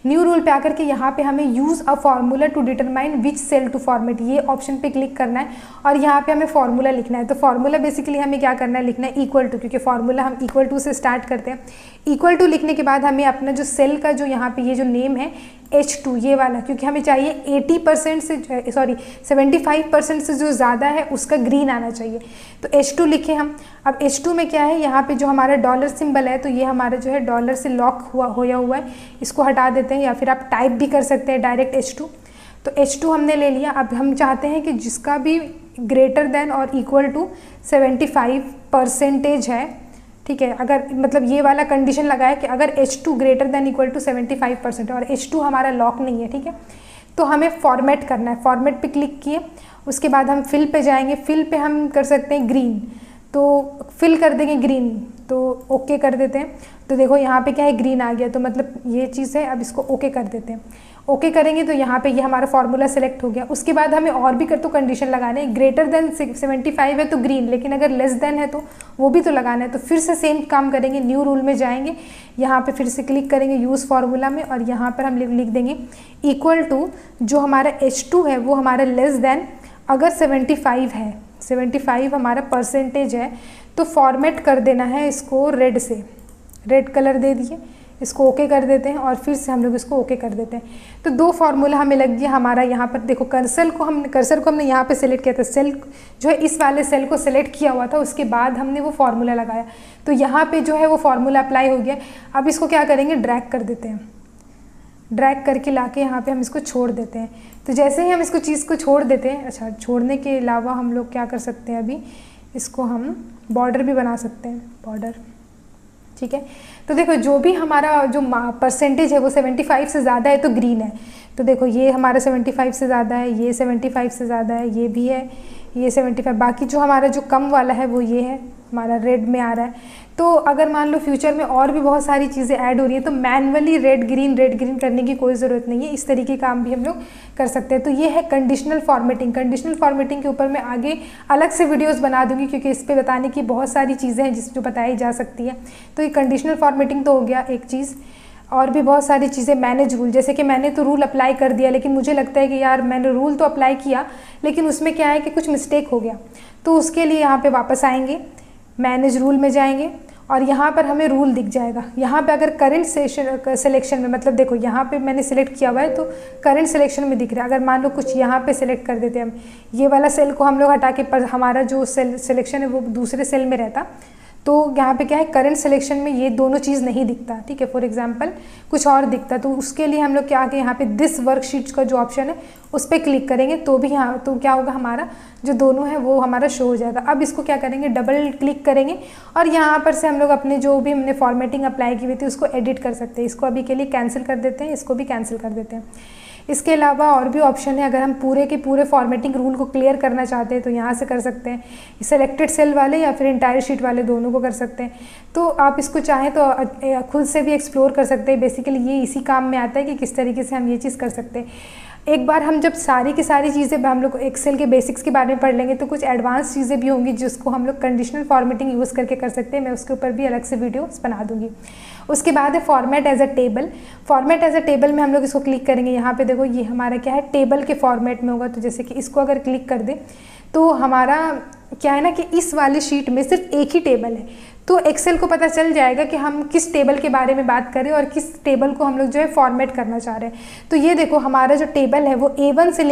न्यू रूल पे आकर के यहाँ पे हमें use a formula to determine which cell to format, ये ऑप्शन पे क्लिक करना है, और यहाँ पे हमें फार्मूला लिखना है। तो फार्मूला बेसिकली हमें क्या करना है, लिखना है इक्वल टू, क्योंकि फार्मूला हम इक्वल टू से स्टार्ट करते हैं। इक्वल टू लिखने के बाद हमें अपना जो सेल का जो यहाँ पे ये जो नेम है H2 ये वाला, क्योंकि हमें चाहिए 80% से 75% से जो ज़्यादा है उसका ग्रीन आना चाहिए। तो H2 लिखे हम। अब H2 में क्या है, यहाँ पे जो हमारा डॉलर सिंबल है, तो ये हमारा जो है डॉलर से लॉक होया हुआ है, इसको हटा देते हैं, या फिर आप टाइप भी कर सकते हैं डायरेक्ट H2। तो H2 हमने ले लिया। अब हम चाहते हैं कि जिसका भी ग्रेटर देन और इक्वल टू 75% है, ठीक है, अगर मतलब ये वाला कंडीशन लगाया कि अगर H2 greater than equal to 75% और H2 हमारा लॉक नहीं है, ठीक है, तो हमें फॉर्मेट करना है। फॉर्मेट पे क्लिक किए, उसके बाद हम फिल पे जाएंगे। फिल पे हम कर सकते हैं ग्रीन, तो फिल कर देंगे ग्रीन, तो ओके कर देते हैं। तो देखो यहाँ पे क्या है, ग्रीन आ गया, तो मतलब ये चीज़ है। अब इसको ओके कर देते हैं। ओके करेंगे तो यहाँ पे ये हमारा फार्मूला सेलेक्ट हो गया। उसके बाद हमें और भी तो कंडीशन लगाने हैं। ग्रेटर देन 75 है तो ग्रीन, लेकिन अगर लेस देन है तो वो भी तो लगाना है। तो फिर से सेम काम करेंगे, न्यू रूल में जाएंगे, यहाँ पे फिर से क्लिक करेंगे यूज़ फार्मूला में, और यहाँ पर हम लिख देंगे इक्वल टू, जो हमारा H2 है वो हमारा लेस देन, अगर 75 है, 75 हमारा परसेंटेज है, तो फॉर्मेट कर देना है इसको रेड से, रेड कलर दे दिए, इसको ओके कर देते हैं, और फिर से हम लोग इसको ओके कर देते हैं। तो दो फार्मूला हमें लग गया हमारा। यहाँ पर देखो कर्सर को हमने यहाँ पे सेलेक्ट किया था, सेल जो है इस वाले सेल को सेलेक्ट किया हुआ था, उसके बाद हमने वो फार्मूला लगाया, तो यहाँ पे जो है वो फार्मूला अप्लाई हो गया। अब इसको क्या करेंगे, ड्रैग कर देते हैं, ड्रैग करके लाके यहाँ पे हम इसको छोड़ देते हैं। तो जैसे ही हम इसको चीज़ को छोड़ देते हैं, अच्छा छोड़ने के अलावा हम लोग क्या कर सकते हैं, अभी इसको हम बॉर्डर भी बना सकते हैं, बॉर्डर, ठीक है। तो देखो जो भी हमारा जो परसेंटेज है वो 75 से ज़्यादा है तो ग्रीन है। तो देखो ये हमारा 75 से ज़्यादा है, ये 75 से ज़्यादा है, ये भी है, ये 75, बाकी जो हमारा जो कम वाला है वो ये है, हमारा रेड में आ रहा है। तो अगर मान लो फ्यूचर में और भी बहुत सारी चीज़ें ऐड हो रही है तो मैनुअली रेड ग्रीन करने की कोई ज़रूरत नहीं है, इस तरीके का काम भी हम लोग कर सकते हैं। तो ये है कंडीशनल फॉर्मेटिंग। कंडीशनल फॉर्मेटिंग के ऊपर मैं आगे अलग से वीडियोस बना दूंगी, क्योंकि इस पर बताने की बहुत सारी चीज़ें हैं जो बताई जा सकती है। तो ये कंडीशनल फॉर्मेटिंग तो हो गया एक चीज़, और भी बहुत सारी चीज़ें, मैनेज रूल, जैसे कि मैंने तो रूल अप्लाई कर दिया, लेकिन मुझे लगता है कि यार मैंने रूल तो अप्लाई किया लेकिन उसमें क्या है कि कुछ मिस्टेक हो गया, तो उसके लिए यहाँ पे वापस आएंगे, मैनेज रूल में जाएंगे, और यहाँ पर हमें रूल दिख जाएगा। यहाँ पे अगर करंट सिलेक्शन में, मतलब देखो यहाँ पे मैंने सिलेक्ट किया हुआ है तो करंट सिलेक्शन में दिख रहा है। अगर मान लो कुछ यहाँ पे सिलेक्ट कर देते हैं हम, ये वाला सेल को हम लोग हटा के, पर हमारा जो सेल सिलेक्शन है वो दूसरे सेल में रहता, तो यहाँ पे क्या है, करंट सिलेक्शन में ये दोनों चीज़ नहीं दिखता, ठीक है। फॉर एग्जांपल कुछ और दिखता, तो उसके लिए हम लोग क्या आगे यहाँ पे दिस वर्कशीट का जो ऑप्शन है उस पर क्लिक करेंगे, तो भी यहाँ तो क्या होगा, हमारा जो दोनों है वो हमारा शो हो जाएगा। अब इसको क्या करेंगे, डबल क्लिक करेंगे, और यहाँ पर से हम लोग अपने जो भी हमने फॉर्मेटिंग अप्लाई की हुई थी उसको एडिट कर सकते हैं। इसको अभी के लिए कैंसिल कर देते हैं, इसको भी कैंसिल कर देते हैं। इसके अलावा और भी ऑप्शन है, अगर हम पूरे के पूरे फॉर्मेटिंग रूल को क्लियर करना चाहते हैं तो यहाँ से कर सकते हैं, सेलेक्टेड सेल वाले या फिर इंटायर शीट वाले दोनों को कर सकते हैं। तो आप इसको चाहें तो खुद से भी एक्सप्लोर कर सकते हैं। बेसिकली ये इसी काम में आता है कि किस तरीके से हम ये चीज़ कर सकते हैं। एक बार हम जब सारी की सारी चीज़ें हम लोग एक्सेल के बेसिक्स के बारे में पढ़ लेंगे तो कुछ एडवांस चीज़ें भी होंगी जिसको हम लोग कंडीशनल फॉर्मेटिंग यूज़ करके कर सकते हैं। मैं उसके ऊपर भी अलग से वीडियोस बना दूंगी। उसके बाद है format as a table. Format as a table में हम लोग इसको क्लिक करेंगे। यहाँ पे देखो ये हमारा क्या है, टेबल के फॉर्मेट में होगा। तो जैसे कि इसको अगर क्लिक कर दे तो हमारा क्या है ना कि इस वाले शीट में सिर्फ एक ही टेबल है, तो एक्सेल को पता चल जाएगा कि हम किस टेबल के बारे में बात करें और किस टेबल को हम लोग जो है फॉर्मेट करना चाह रहे हैं। तो ये देखो हमारा जो टेबल है वो A1 से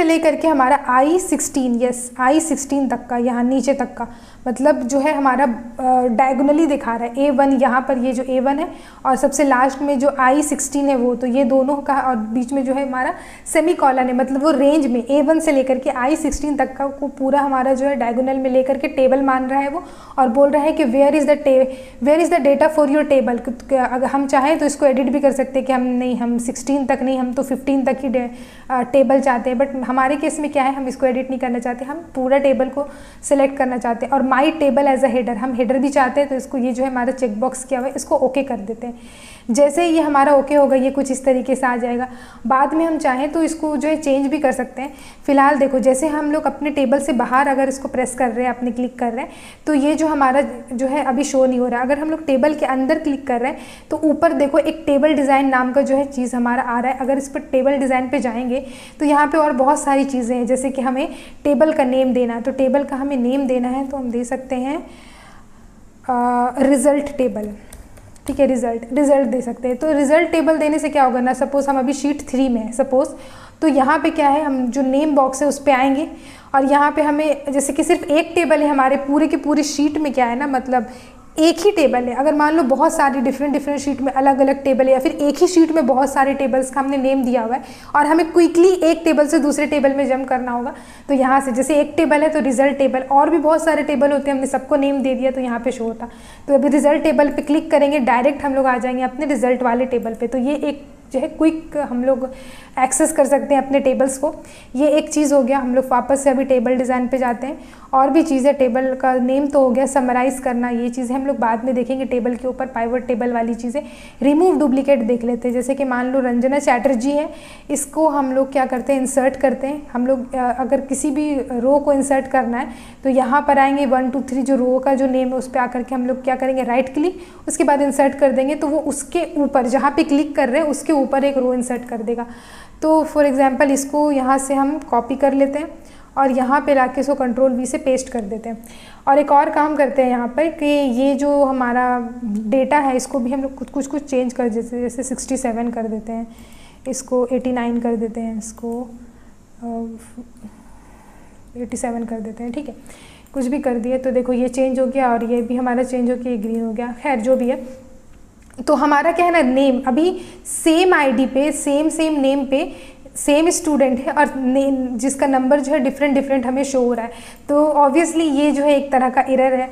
लेकर के हमारा I16 I16 तक का, यहाँ नीचे तक का, मतलब जो है हमारा डायगोनली दिखा रहा है। A1 यहाँ पर ये जो A1 है और सबसे लास्ट में जो I16 है वो, तो ये दोनों का, और बीच में जो है हमारा सेमी कॉलन है, मतलब वो रेंज में A1 से लेकर के I16 तक का को पूरा हमारा जो है डायगोनल में लेकर के टेबल मान रहा है वो, और बोल रहा है कि where is the data for your table. अगर हम चाहें तो इसको एडिट भी कर सकते हैं कि हम 16 तक नहीं, हम तो 15 तक ही टेबल चाहते हैं, बट हमारे केस में क्या है, हम इसको एडिट नहीं करना चाहते, हम पूरा टेबल को सिलेक्ट करना चाहते हैं। और my table has a header, हम हेडर भी चाहते हैं, तो इसको ये जो है हमारा चेक बॉक्स किया हुआ है, इसको ओके कर देते हैं। जैसे ये हमारा ओके होगा, ये कुछ इस तरीके से आ जाएगा। बाद में हम चाहें तो इसको जो है चेंज भी कर सकते हैं। फिलहाल देखो, जैसे हम लोग अपने टेबल से बाहर अगर इसको प्रेस कर रहे हैं, अपने क्लिक कर रहे हैं, तो ये जो हमारा जो है अभी शो नहीं हो रहा। अगर हम लोग टेबल के अंदर क्लिक कर रहे हैं तो ऊपर देखो एक टेबल डिज़ाइन नाम का जो है चीज़ हमारा आ रहा है। अगर इस पर टेबल डिज़ाइन पे जाएंगे तो यहाँ पे और बहुत सारी चीज़ें हैं, जैसे कि हमें टेबल का नेम देना है, तो टेबल का हमें नेम देना है, तो हम दे सकते हैं रिजल्ट टेबल। ठीक है, रिजल्ट दे सकते हैं। तो रिजल्ट टेबल देने से क्या होगा ना, सपोज़ हम अभी शीट 3 में है सपोज़, तो यहाँ पे क्या है, हम जो नेम बॉक्स है उस पर आएंगे और यहाँ पे हमें, जैसे कि सिर्फ एक टेबल है हमारे पूरे की पूरी शीट में, क्या है ना, मतलब एक ही टेबल है। अगर मान लो बहुत सारी डिफरेंट शीट में अलग अलग टेबल है, या फिर एक ही शीट में बहुत सारे टेबल्स का हमने नेम दिया हुआ है और हमें क्विकली एक टेबल से दूसरे टेबल में जंप करना होगा, तो यहाँ से जैसे एक टेबल है तो रिजल्ट टेबल, और भी बहुत सारे टेबल होते हैं, हमने सबको नेम दे दिया तो यहाँ पे शो होता। तो अभी रिजल्ट टेबल पे क्लिक करेंगे, डायरेक्ट हम लोग आ जाएंगे अपने रिजल्ट वाले टेबल पे। तो ये एक जो है क्विक हम लोग एक्सेस कर सकते हैं अपने टेबल्स को। ये एक चीज़ हो गया। हम लोग वापस से अभी टेबल डिज़ाइन पे जाते हैं। और भी चीज़ें, टेबल का नेम तो हो गया, समराइज़ करना, ये चीज़ें हम लोग बाद में देखेंगे। टेबल के ऊपर पाइवट टेबल वाली चीज़ें, रिमूव डुप्लीकेट देख लेते हैं। जैसे कि मान लो रंजना चैटर्जी है, इसको हम लोग क्या करते हैं, इंसर्ट करते हैं। हम लोग अगर किसी भी रो को इंसर्ट करना है तो यहाँ पर आएंगे, 1 2 3 जो रो का जो नेम है उस पर आकर के हम लोग क्या करेंगे, राइट क्लिक, उसके बाद इंसर्ट कर देंगे, तो वो उसके ऊपर जहाँ पे क्लिक कर रहे हैं उसके ऊपर एक रो इंसर्ट कर देगा। तो फॉर एग्जांपल इसको यहाँ से हम कॉपी कर लेते हैं और यहाँ पे लाके इसको कंट्रोल V से पेस्ट कर देते हैं। और एक और काम करते हैं यहाँ पर कि ये जो हमारा डेटा है इसको भी हम लोग कुछ चेंज कर देते हैं। जैसे 67 कर देते हैं, इसको 89 कर देते हैं, इसको 87 कर देते हैं। ठीक है, कुछ भी कर दिए तो देखो ये चेंज हो गया और ये भी हमारा चेंज हो गया, ये ग्रीन हो गया। खैर जो भी है, तो हमारा क्या है ना, नेम अभी सेम आईडी पे सेम नेम पे सेम स्टूडेंट है और जिसका नंबर जो है डिफरेंट हमें शो हो रहा है। तो ऑब्वियसली ये जो है एक तरह का एरर है।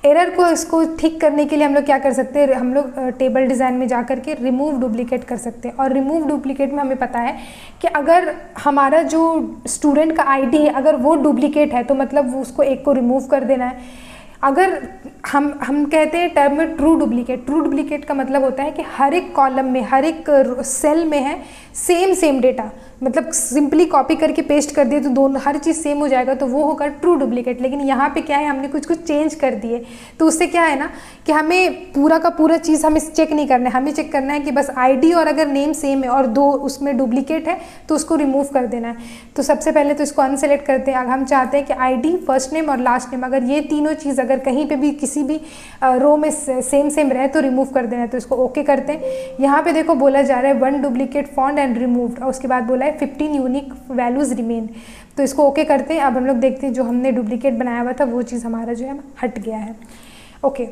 एरर को इसको ठीक करने के लिए हम लोग क्या कर सकते हैं, हम लोग टेबल डिज़ाइन में जा कर के रिमूव डुप्लीकेट कर सकते हैं। और रिमूव डुप्लीकेट में हमें पता है कि अगर हमारा जो स्टूडेंट का आईडी है अगर वो डुप्लीकेट है तो मतलब वो उसको एक को रिमूव कर देना है। अगर हम कहते हैं टर्म में ट्रू डुप्लीकेट का मतलब होता है कि हर एक कॉलम में, हर एक सेल में है सेम डेटा, मतलब सिंपली कॉपी करके पेस्ट कर दिए तो दोनों हर चीज़ सेम हो जाएगा, तो वो होगा ट्रू डुप्लीकेट। लेकिन यहाँ पे क्या है, हमने कुछ चेंज कर दिए, तो उससे क्या है ना कि हमें पूरा का पूरा चीज़ हमें चेक नहीं करना है। हमें चेक करना है कि बस आईडी और अगर नेम सेम है और दो उसमें डुप्लीकेट है तो उसको रिमूव कर देना है। तो सबसे पहले तो इसको अनसेलेक्ट करते हैं। अगर हम चाहते हैं कि आईडी, फर्स्ट नेम और लास्ट नेम, अगर ये तीनों चीज़ अगर कहीं पे भी किसी भी रो में सेम रहे तो रिमूव कर देना है। तो इसको ओके करते हैं। यहाँ पे देखो बोला जा रहा है 1 डुप्लीकेट फाउंड एंड रिमूव्ड, और उसके बाद बोला है 15 यूनिक वैल्यूज़ रिमेन। तो इसको ओके करते हैं। अब हम लोग देखते हैं जो हमने डुप्लीकेट बनाया हुआ था वो चीज़ हमारा जो है हट गया है। ओके,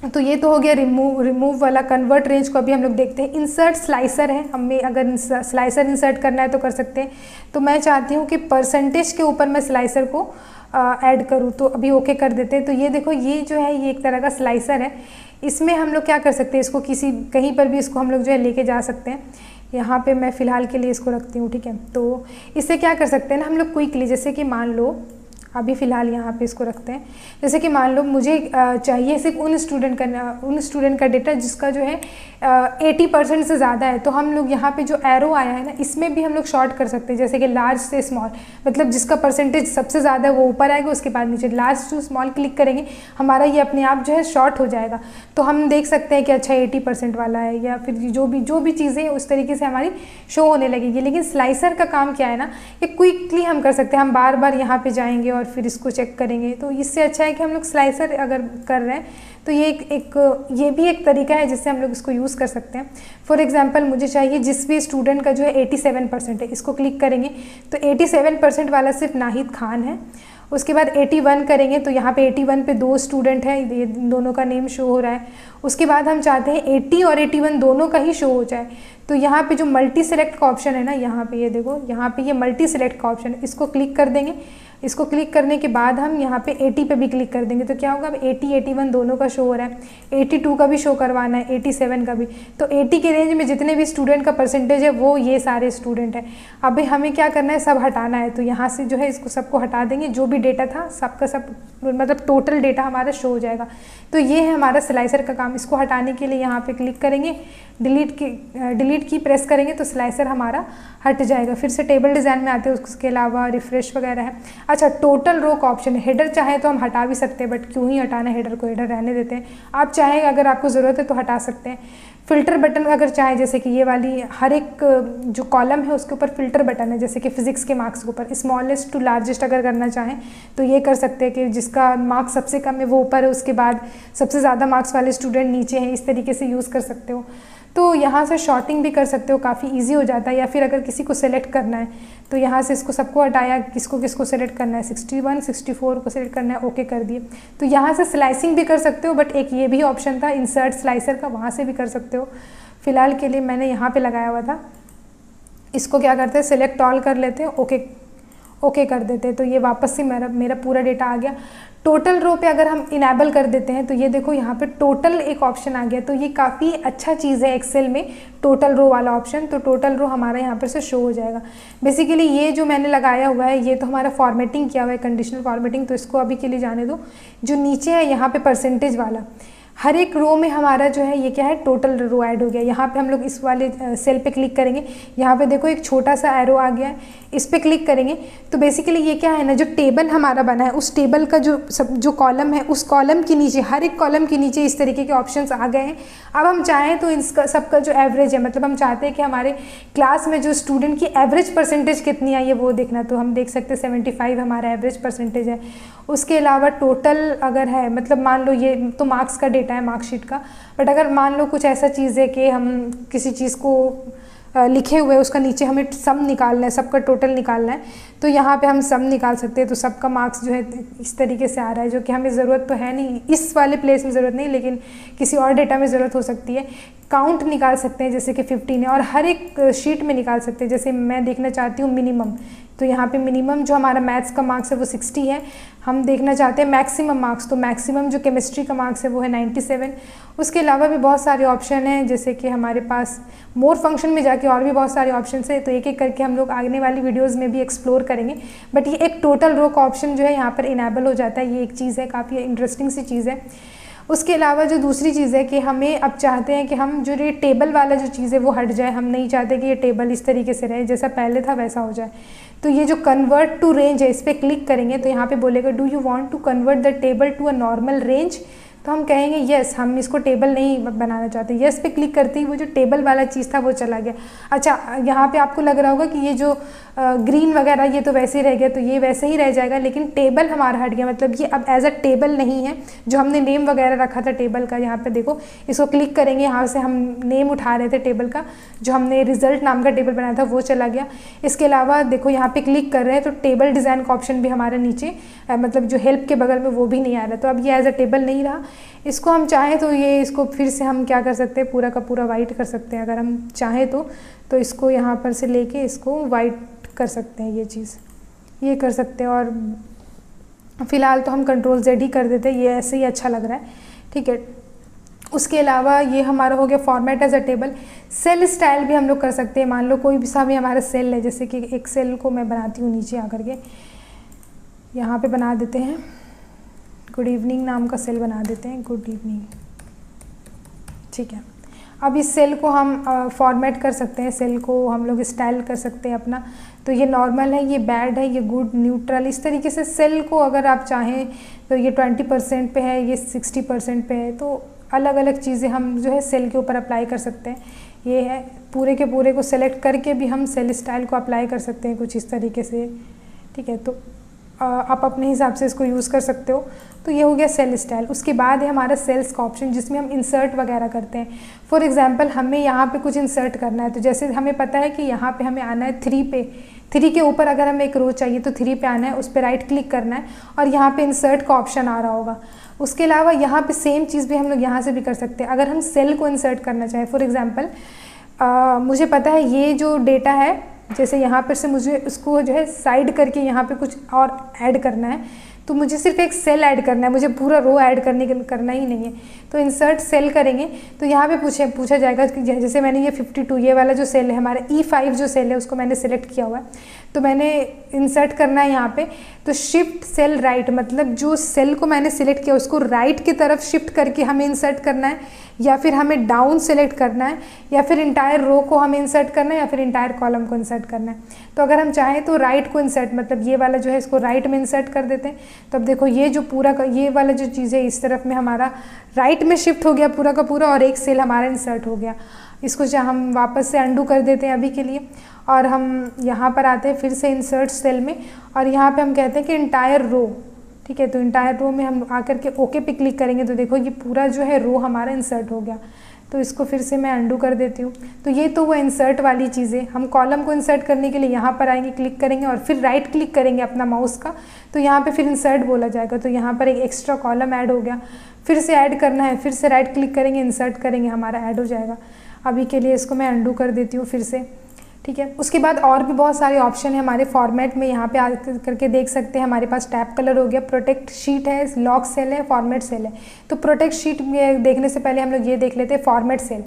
तो ये तो हो गया रिमूव वाला। कन्वर्ट रेंज को अभी हम लोग देखते हैं। इंसर्ट स्लाइसर है, हमें अगर स्लाइसर इंसर्ट करना है तो कर सकते हैं। तो मैं चाहती हूँ कि परसेंटेज के ऊपर मैं स्लाइसर को ऐड करूँ, तो अभी ओके कर देते हैं। तो ये देखो, ये जो है ये एक तरह का स्लाइसर है। इसमें हम लोग क्या कर सकते हैं, इसको कहीं पर भी इसको हम लोग जो है लेके जा सकते हैं। यहाँ पे मैं फ़िलहाल के लिए इसको रखती हूँ। ठीक है, तो इससे क्या कर सकते हैं ना हम लोग क्विकली, जैसे कि मान लो अभी फ़िलहाल यहाँ पे इसको रखते हैं। जैसे कि मान लो मुझे चाहिए सिर्फ उन स्टूडेंट का डेटा जिसका जो है 80% से ज़्यादा है। तो हम लोग यहाँ पे जो एरो आया है ना, इसमें भी हम लोग शॉर्ट कर सकते हैं। जैसे कि लार्ज से स्मॉल, मतलब जिसका परसेंटेज सबसे ज़्यादा है वो ऊपर आएगा, उसके बाद नीचे। लार्ज टू स्मॉल क्लिक करेंगे, हमारा ये अपने आप जो है शॉर्ट हो जाएगा। तो हम देख सकते हैं कि अच्छा 80% वाला है, या फिर जो भी चीज़ें उस तरीके से हमारी शो होने लगेगी। लेकिन स्लाइसर का काम क्या है ना, ये क्विकली हम कर सकते हैं। हम बार बार यहाँ पर जाएँगे और फिर इसको चेक करेंगे। तो इससे अच्छा है कि हम लोग स्लाइसर अगर कर रहे हैं तो ये ये भी एक तरीका है जिससे हम लोग इसको यूज़ कर सकते हैं। फॉर एग्जांपल मुझे चाहिए जिस भी स्टूडेंट का जो है 87% है, इसको क्लिक करेंगे तो 87% वाला सिर्फ नाहिद खान है। उसके बाद 81 करेंगे तो यहाँ पे 81 पे 2 स्टूडेंट है, ये दोनों का नेम शो हो रहा है। उसके बाद हम चाहते हैं 80 और 81 दोनों का ही शो हो जाए, तो यहाँ पे जो मल्टी सेलेक्ट का ऑप्शन है ना, यहाँ पे ये देखो, यहाँ पे ये मल्टी सेलेक्ट का ऑप्शन है, इसको क्लिक कर देंगे। इसको क्लिक करने के बाद हम यहाँ पे 80 पे भी क्लिक कर देंगे, तो क्या होगा, अब 80 81 दोनों का शो हो रहा है, 82 का भी शो करवाना है, 87 का भी। तो 80 के रेंज में जितने भी स्टूडेंट का परसेंटेज है वो ये सारे स्टूडेंट हैं। अभी हमें क्या करना है, सब हटाना है, तो यहाँ से जो है इसको सबको हटा देंगे, जो भी डेटा था सबका सब मतलब टोटल डेटा हमारा शो हो जाएगा। तो ये है हमारा स्लाइसर का काम। इसको हटाने के लिए यहाँ पे क्लिक करेंगे, डिलीट की प्रेस करेंगे तो स्लाइसर हमारा हट जाएगा। फिर से टेबल डिज़ाइन में आते हैं, उसके अलावा रिफ्रेश वगैरह है। अच्छा, टोटल रो का ऑप्शन है। हेडर चाहे तो हम हटा भी सकते हैं, बट क्यों ही हटाना, हेडर को हेडर रहने देते हैं। आप चाहें अगर आपको ज़रूरत है तो हटा सकते हैं। फ़िल्टर बटन अगर चाहें, जैसे कि ये वाली हर एक जो कॉलम है उसके ऊपर फ़िल्टर बटन है, जैसे कि फिजिक्स के मार्क्स के ऊपर स्मॉलेस्ट टू लार्जेस्ट अगर करना चाहें तो ये कर सकते हैं कि जिसका मार्क्स सबसे कम है वो ऊपर है, उसके बाद सबसे ज़्यादा मार्क्स वाले स्टूडेंट नीचे हैं, इस तरीके से यूज़ कर सकते हो। तो यहाँ से शॉर्टिंग भी कर सकते हो, काफ़ी इजी हो जाता है। या फिर अगर किसी को सेलेक्ट करना है तो यहाँ से इसको सबको हटाया, किसको सेलेक्ट करना है, 61 64 को सेलेक्ट करना है, ओके कर दिए। तो यहाँ से स्लाइसिंग भी कर सकते हो, बट एक ये भी ऑप्शन था इंसर्ट स्लाइसर का, वहाँ से भी कर सकते हो। फिलहाल के लिए मैंने यहाँ पे लगाया हुआ था। इसको क्या करते हैं, सिलेक्ट ऑल कर लेते हैं, ओके कर देते हैं, तो ये वापस से मेरा पूरा डेटा आ गया। टोटल रो पे अगर हम इनेबल कर देते हैं तो ये देखो यहाँ पे टोटल एक ऑप्शन आ गया। तो ये काफ़ी अच्छा चीज़ है एक्सेल में, टोटल रो वाला ऑप्शन। तो टोटल रो हमारा यहाँ पर से शो हो जाएगा। बेसिकली ये जो मैंने लगाया हुआ है ये तो हमारा फॉर्मेटिंग किया हुआ है, कंडीशनल फॉर्मेटिंग, तो इसको अभी के लिए जाने दो। जो नीचे है यहाँ पे परसेंटेज वाला, हर एक रो में हमारा जो है ये क्या है, टोटल रो ऐड हो गया। यहाँ पे हम लोग इस वाले सेल पे क्लिक करेंगे, यहाँ पे देखो एक छोटा सा एरो आ गया है, इस पे क्लिक करेंगे तो बेसिकली ये क्या है ना, जो टेबल हमारा बना है उस टेबल का जो कॉलम है, उस कॉलम के नीचे, हर एक कॉलम के नीचे इस तरीके के ऑप्शंस आ गए हैं। अब हम चाहें तो इसका सबका जो एवरेज है, मतलब हम चाहते हैं कि हमारे क्लास में जो स्टूडेंट की एवरेज परसेंटेज कितनी आई है वो देखना, तो हम देख सकते हैं 75 हमारा एवरेज परसेंटेज है। उसके अलावा टोटल अगर है, मतलब मान लो ये तो मार्क्स का डेटा है, मार्कशीट का, बट अगर मान लो कुछ ऐसा चीज़ है कि हम किसी चीज़ को लिखे हुए उसका नीचे हमें सम निकालना है, सबका टोटल निकालना है, तो यहाँ पे हम सम निकाल सकते हैं। तो सबका मार्क्स जो है इस तरीके से आ रहा है, जो कि हमें ज़रूरत तो है नहीं, इस वाले प्लेस में ज़रूरत नहीं, लेकिन किसी और डेटा में ज़रूरत हो सकती है। काउंट निकाल सकते हैं, जैसे कि 15 है, और हर एक शीट में निकाल सकते हैं। जैसे मैं देखना चाहती हूँ मिनिमम, तो यहाँ पे मिनिमम जो हमारा मैथ्स का मार्क्स है वो 60 है। हम देखना चाहते हैं मैक्सिमम मार्क्स, तो मैक्सिमम जो केमिस्ट्री का मार्क्स है वो है 97। उसके अलावा भी बहुत सारे ऑप्शन हैं, जैसे कि हमारे पास मोर फंक्शन में जाके और भी बहुत सारे ऑप्शन है, तो एक एक करके हम लोग आने वाली वीडियोज़ में भी एक्सप्लोर करेंगे। बट ये एक टोटल रो का ऑप्शन जो है यहाँ पर इनेबल हो जाता है, ये एक चीज़ है, काफ़ी इंटरेस्टिंग सी चीज़ है। उसके अलावा जो दूसरी चीज़ है कि हमें अब चाहते हैं कि हम जो ये टेबल वाला जो चीज़ है वो हट जाए, हम नहीं चाहते कि ये टेबल इस तरीके से रहे, जैसा पहले था वैसा हो जाए। तो ये जो कन्वर्ट टू रेंज है, इस पर क्लिक करेंगे तो यहाँ पे बोलेगा do you want to convert the table to a normal range, तो हम कहेंगे यस, हम इसको टेबल नहीं बनाना चाहते। यस पे क्लिक करते ही वो जो टेबल वाला चीज़ था वो चला गया। अच्छा, यहाँ पे आपको लग रहा होगा कि ये जो ग्रीन वगैरह ये तो वैसे ही रह गया, तो ये वैसे ही रह जाएगा, लेकिन टेबल हमारा हट गया, मतलब ये अब एज अ टेबल नहीं है। जो हमने नेम वगैरह रखा था टेबल का, यहाँ पे देखो, इसको क्लिक करेंगे, यहाँ से हम नेम उठा रहे थे टेबल का, जो हमने रिजल्ट नाम का टेबल बनाया था वो चला गया। इसके अलावा देखो यहाँ पे क्लिक कर रहे हैं तो टेबल डिज़ाइन का ऑप्शन भी हमारे नीचे, मतलब जो हेल्प के बगल में, वो भी नहीं आ रहा, तो अब ये एज अ टेबल नहीं रहा। इसको हम चाहें तो ये इसको फिर से हम क्या कर सकते हैं, पूरा का पूरा वाइट कर सकते हैं अगर हम चाहें तो इसको यहाँ पर से लेके इसको वाइट कर सकते हैं, ये चीज़ ये कर सकते हैं। और फिलहाल तो हम कंट्रोल Z ही कर देते हैं, ये ऐसे ही अच्छा लग रहा है, ठीक है। उसके अलावा ये हमारा हो गया format as a table. Cell style भी हम लोग कर सकते हैं। मान लो कोई भी सा भी हमारा सेल है, जैसे कि एक सेल को मैं बनाती हूँ नीचे आकर के, यहाँ पे बना देते हैं गुड इवनिंग नाम का सेल बना देते हैं, गुड इवनिंग, ठीक है। अब इस सेल को हम फॉर्मेट कर सकते हैं, सेल को हम लोग स्टाइल कर सकते हैं अपना। तो ये नॉर्मल है, ये बैड है, ये गुड, न्यूट्रल, इस तरीके से सेल को अगर आप चाहें तो ये 20% पे है, ये 60% पे है, तो अलग अलग चीज़ें हम जो है सेल के ऊपर अप्लाई कर सकते हैं। ये है, पूरे के पूरे को सेलेक्ट करके भी हम सेल स्टाइल को अप्लाई कर सकते हैं कुछ इस तरीके से, ठीक है। तो आप अपने हिसाब से इसको यूज़ कर सकते हो। तो ये हो गया सेल स्टाइल। उसके बाद है हमारा सेल्स का ऑप्शन, जिसमें हम इंसर्ट वगैरह करते हैं। फॉर एग्जांपल हमें यहाँ पे कुछ इंसर्ट करना है, तो जैसे हमें पता है कि यहाँ पे हमें आना है 3 पे, 3 के ऊपर अगर हमें एक रो चाहिए तो 3 पे आना है, उस पर राइट क्लिक करना है और यहाँ पे इंसर्ट का ऑप्शन आ रहा होगा। उसके अलावा यहाँ पे सेम चीज़ भी हम लोग यहाँ से भी कर सकते हैं। अगर हम सेल को इंसर्ट करना चाहें, फॉर एग्जांपल मुझे पता है ये जो डेटा है, जैसे यहाँ पर से मुझे उसको जो है साइड करके यहाँ पे कुछ और ऐड करना है, तो मुझे सिर्फ एक सेल ऐड करना है, मुझे पूरा रो ऐड करना ही नहीं है। तो इंसर्ट सेल करेंगे तो यहाँ पे पूछा जाएगा कि जैसे मैंने ये 52 ये वाला जो सेल है हमारा E5 जो सेल है उसको मैंने सेलेक्ट किया हुआ है, तो मैंने इंसर्ट करना है यहाँ पे। तो शिफ्ट सेल राइट, मतलब जो सेल को मैंने सिलेक्ट किया उसको राइट की तरफ शिफ्ट करके हमें इंसर्ट करना है, या फिर हमें डाउन सेलेक्ट करना है, या फिर इंटायर रो को हमें इंसर्ट करना है, या फिर इंटायर कॉलम को इंसर्ट करना है। तो अगर हम चाहें तो राइट को इंसर्ट, मतलब ये वाला जो है इसको राइट में इंसर्ट कर देते हैं। तो अब देखो ये जो पूरा ये वाला जो चीज़ है इस तरफ में हमारा राइट में शिफ्ट हो गया पूरा का पूरा, और एक सेल हमारा इंसर्ट हो गया। इसको हम वापस से अंडू कर देते हैं अभी के लिए, और हम यहाँ पर आते हैं फिर से इंसर्ट सेल में, और यहाँ पे हम कहते हैं कि इंटायर रो, ठीक है। तो इंटायर रो में हम आकर के ओके पे क्लिक करेंगे तो देखो ये पूरा जो है रो हमारा इंसर्ट हो गया। तो इसको फिर से मैं अंडू कर देती हूँ। तो ये तो वो इंसर्ट वाली चीज़ें। हम कॉलम को इंसर्ट करने के लिए यहाँ पर आएंगे, क्लिक करेंगे और फिर राइट क्लिक करेंगे अपना माउस का, तो यहाँ पे फिर इंसर्ट बोला जाएगा। तो यहाँ पर एक एक्स्ट्रा कॉलम ऐड हो गया, फिर से ऐड करना है, फिर से राइट क्लिक करेंगे, इंसर्ट करेंगे, हमारा ऐड हो जाएगा। अभी के लिए इसको मैं अंडू कर देती हूँ फिर से, ठीक है। उसके बाद और भी बहुत सारे ऑप्शन है हमारे फॉर्मेट में, यहाँ पे आ करके देख सकते हैं। हमारे पास टैब कलर हो गया, प्रोटेक्ट शीट है, लॉक सेल है, फॉर्मेट सेल है। तो प्रोटेक्ट शीट में देखने से पहले हम लोग ये देख लेते हैं फॉर्मेट सेल।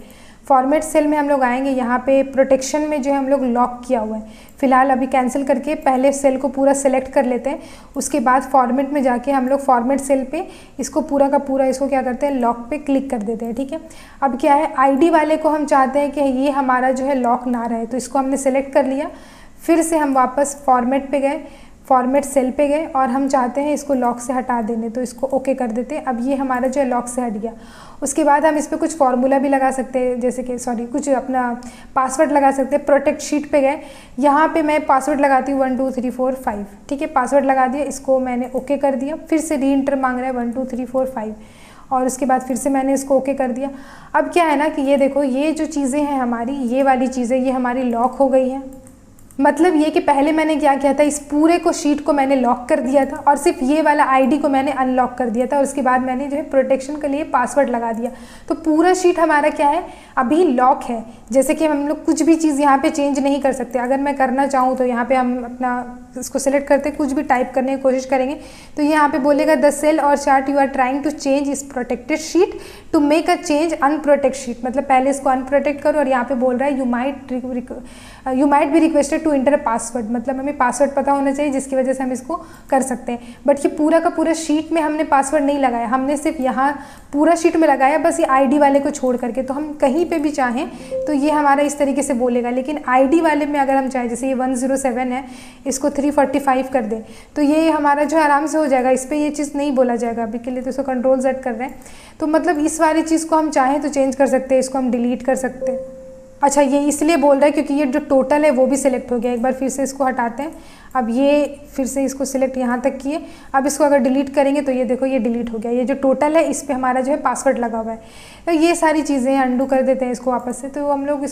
फॉर्मेट सेल में हम लोग आएंगे, यहाँ पे प्रोटेक्शन में जो है हम लोग लॉक किया हुआ है। फिलहाल अभी कैंसिल करके पहले सेल को पूरा सेलेक्ट कर लेते हैं, उसके बाद फॉर्मेट में जाके हम लोग फॉर्मेट सेल पे इसको पूरा का पूरा इसको क्या करते हैं, लॉक पे क्लिक कर देते हैं, ठीक है। अब क्या है, आईडी वाले को हम चाहते हैं कि ये हमारा जो है लॉक ना रहे, तो इसको हमने सेलेक्ट कर लिया। फिर से हम वापस फॉर्मेट पे गए, फॉर्मेट सेल पे गए और हम चाहते हैं इसको लॉक से हटा देने, तो इसको ओके कर देते हैं। अब ये हमारा जो है लॉक से हट गया। उसके बाद हम इस पर कुछ फार्मूला भी लगा सकते हैं, जैसे कि कुछ अपना पासवर्ड लगा सकते हैं। प्रोटेक्ट शीट पे गए, यहाँ पे मैं पासवर्ड लगाती हूँ 1 2 3 4 5, ठीक है। पासवर्ड लगा दिया, इसको मैंने ओके कर दिया। फिर से री इंटर मांग रहा है 1 2 3 4 5, और उसके बाद फिर से मैंने इसको ओके कर दिया। अब क्या है ना कि ये देखो, ये जो चीज़ें हैं हमारी, ये वाली चीज़ें ये हमारी लॉक हो गई है। मतलब ये कि पहले मैंने क्या किया था, इस पूरे को शीट को मैंने लॉक कर दिया था और सिर्फ ये वाला आईडी को मैंने अनलॉक कर दिया था, और उसके बाद मैंने जो है प्रोटेक्शन के लिए पासवर्ड लगा दिया। तो पूरा शीट हमारा क्या है, अभी लॉक है। जैसे कि हम लोग कुछ भी चीज़ यहाँ पे चेंज नहीं कर सकते। अगर मैं करना चाहूँ तो यहाँ पे हम अपना इसको सेलेक्ट करते, कुछ भी टाइप करने की कोशिश करेंगे तो ये यहाँ पे बोलेगा the cell or chart you are trying to change is protected sheet to make a change unprotect sheet. मतलब पहले इसको अनप्रोटेक्ट करो, और यहाँ पे बोल रहा है you might be requested to enter password. मतलब हमें पासवर्ड पता होना चाहिए जिसकी वजह से हम इसको कर सकते हैं। बट ये पूरा का पूरा शीट में हमने पासवर्ड नहीं लगाया, हमने सिर्फ यहाँ पूरा शीट में लगाया, बस ये आईडी वाले को छोड़ करके। तो हम कहीं पे भी चाहें तो ये हमारा इस तरीके से बोलेगा, लेकिन आईडी वाले में अगर हम चाहें, जैसे ये 107 है, इसको 345 कर दें तो ये हमारा जो आराम से हो जाएगा। इस पर ये चीज़ नहीं बोला जाएगा अभी के लिए, तो इसको कंट्रोल Z कर रहे हैं। तो मतलब इस वाली चीज़ को हम चाहें तो चेंज कर सकते हैं, इसको हम डिलीट कर सकते हैं। अच्छा, ये इसलिए बोल रहा है क्योंकि ये जो टोटल है वो भी सिलेक्ट हो गया। एक बार फिर से इसको हटाते हैं। अब ये फिर से इसको सिलेक्ट यहाँ तक किए, अब इसको अगर डिलीट करेंगे तो ये देखो ये डिलीट हो गया। ये जो टोटल है इस पे हमारा जो है पासवर्ड लगा हुआ है। तो ये सारी चीज़ें अंडू कर देते हैं इसको वापस से। तो हम लोग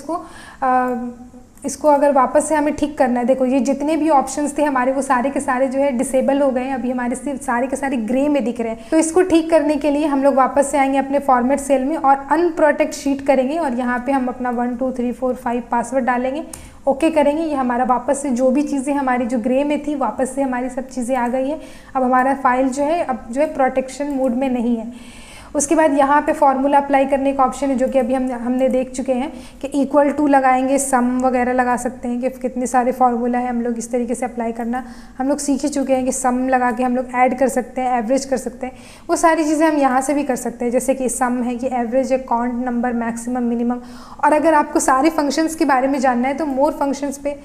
इसको अगर वापस से हमें ठीक करना है, देखो ये जितने भी ऑप्शंस थे हमारे वो सारे के सारे जो है डिसेबल हो गए हैं। अभी हमारे सिर्फ सारे के सारे ग्रे में दिख रहे हैं। तो इसको ठीक करने के लिए हम लोग वापस से आएंगे अपने फॉर्मेट सेल में और अनप्रोटेक्ट शीट करेंगे, और यहाँ पे हम अपना 1 2 3 4 5 पासवर्ड डालेंगे, ओके करेंगे। ये हमारा वापस से जो भी चीज़ें हमारी जो ग्रे में थी वापस से हमारी सब चीज़ें आ गई है। अब हमारा फाइल जो है अब जो है प्रोटेक्शन मोड में नहीं है। उसके बाद यहाँ पे फार्मूला अप्लाई करने का ऑप्शन है, जो कि अभी हमने देख चुके हैं कि इक्वल टू लगाएंगे, सम वगैरह लगा सकते हैं कि कितने सारे फार्मूला है हम लोग इस तरीके से अप्लाई करना हम लोग सीख ही चुके हैं कि सम लगा के हम लोग ऐड कर सकते हैं, एवरेज कर सकते हैं। वो सारी चीज़ें हम यहाँ से भी कर सकते हैं, जैसे कि सम है कि एवरेज है, काउंट नंबर, मैक्सिमम, मिनिमम। और अगर आपको सारे फंक्शंस के बारे में जानना है तो मोर फंक्शंस पे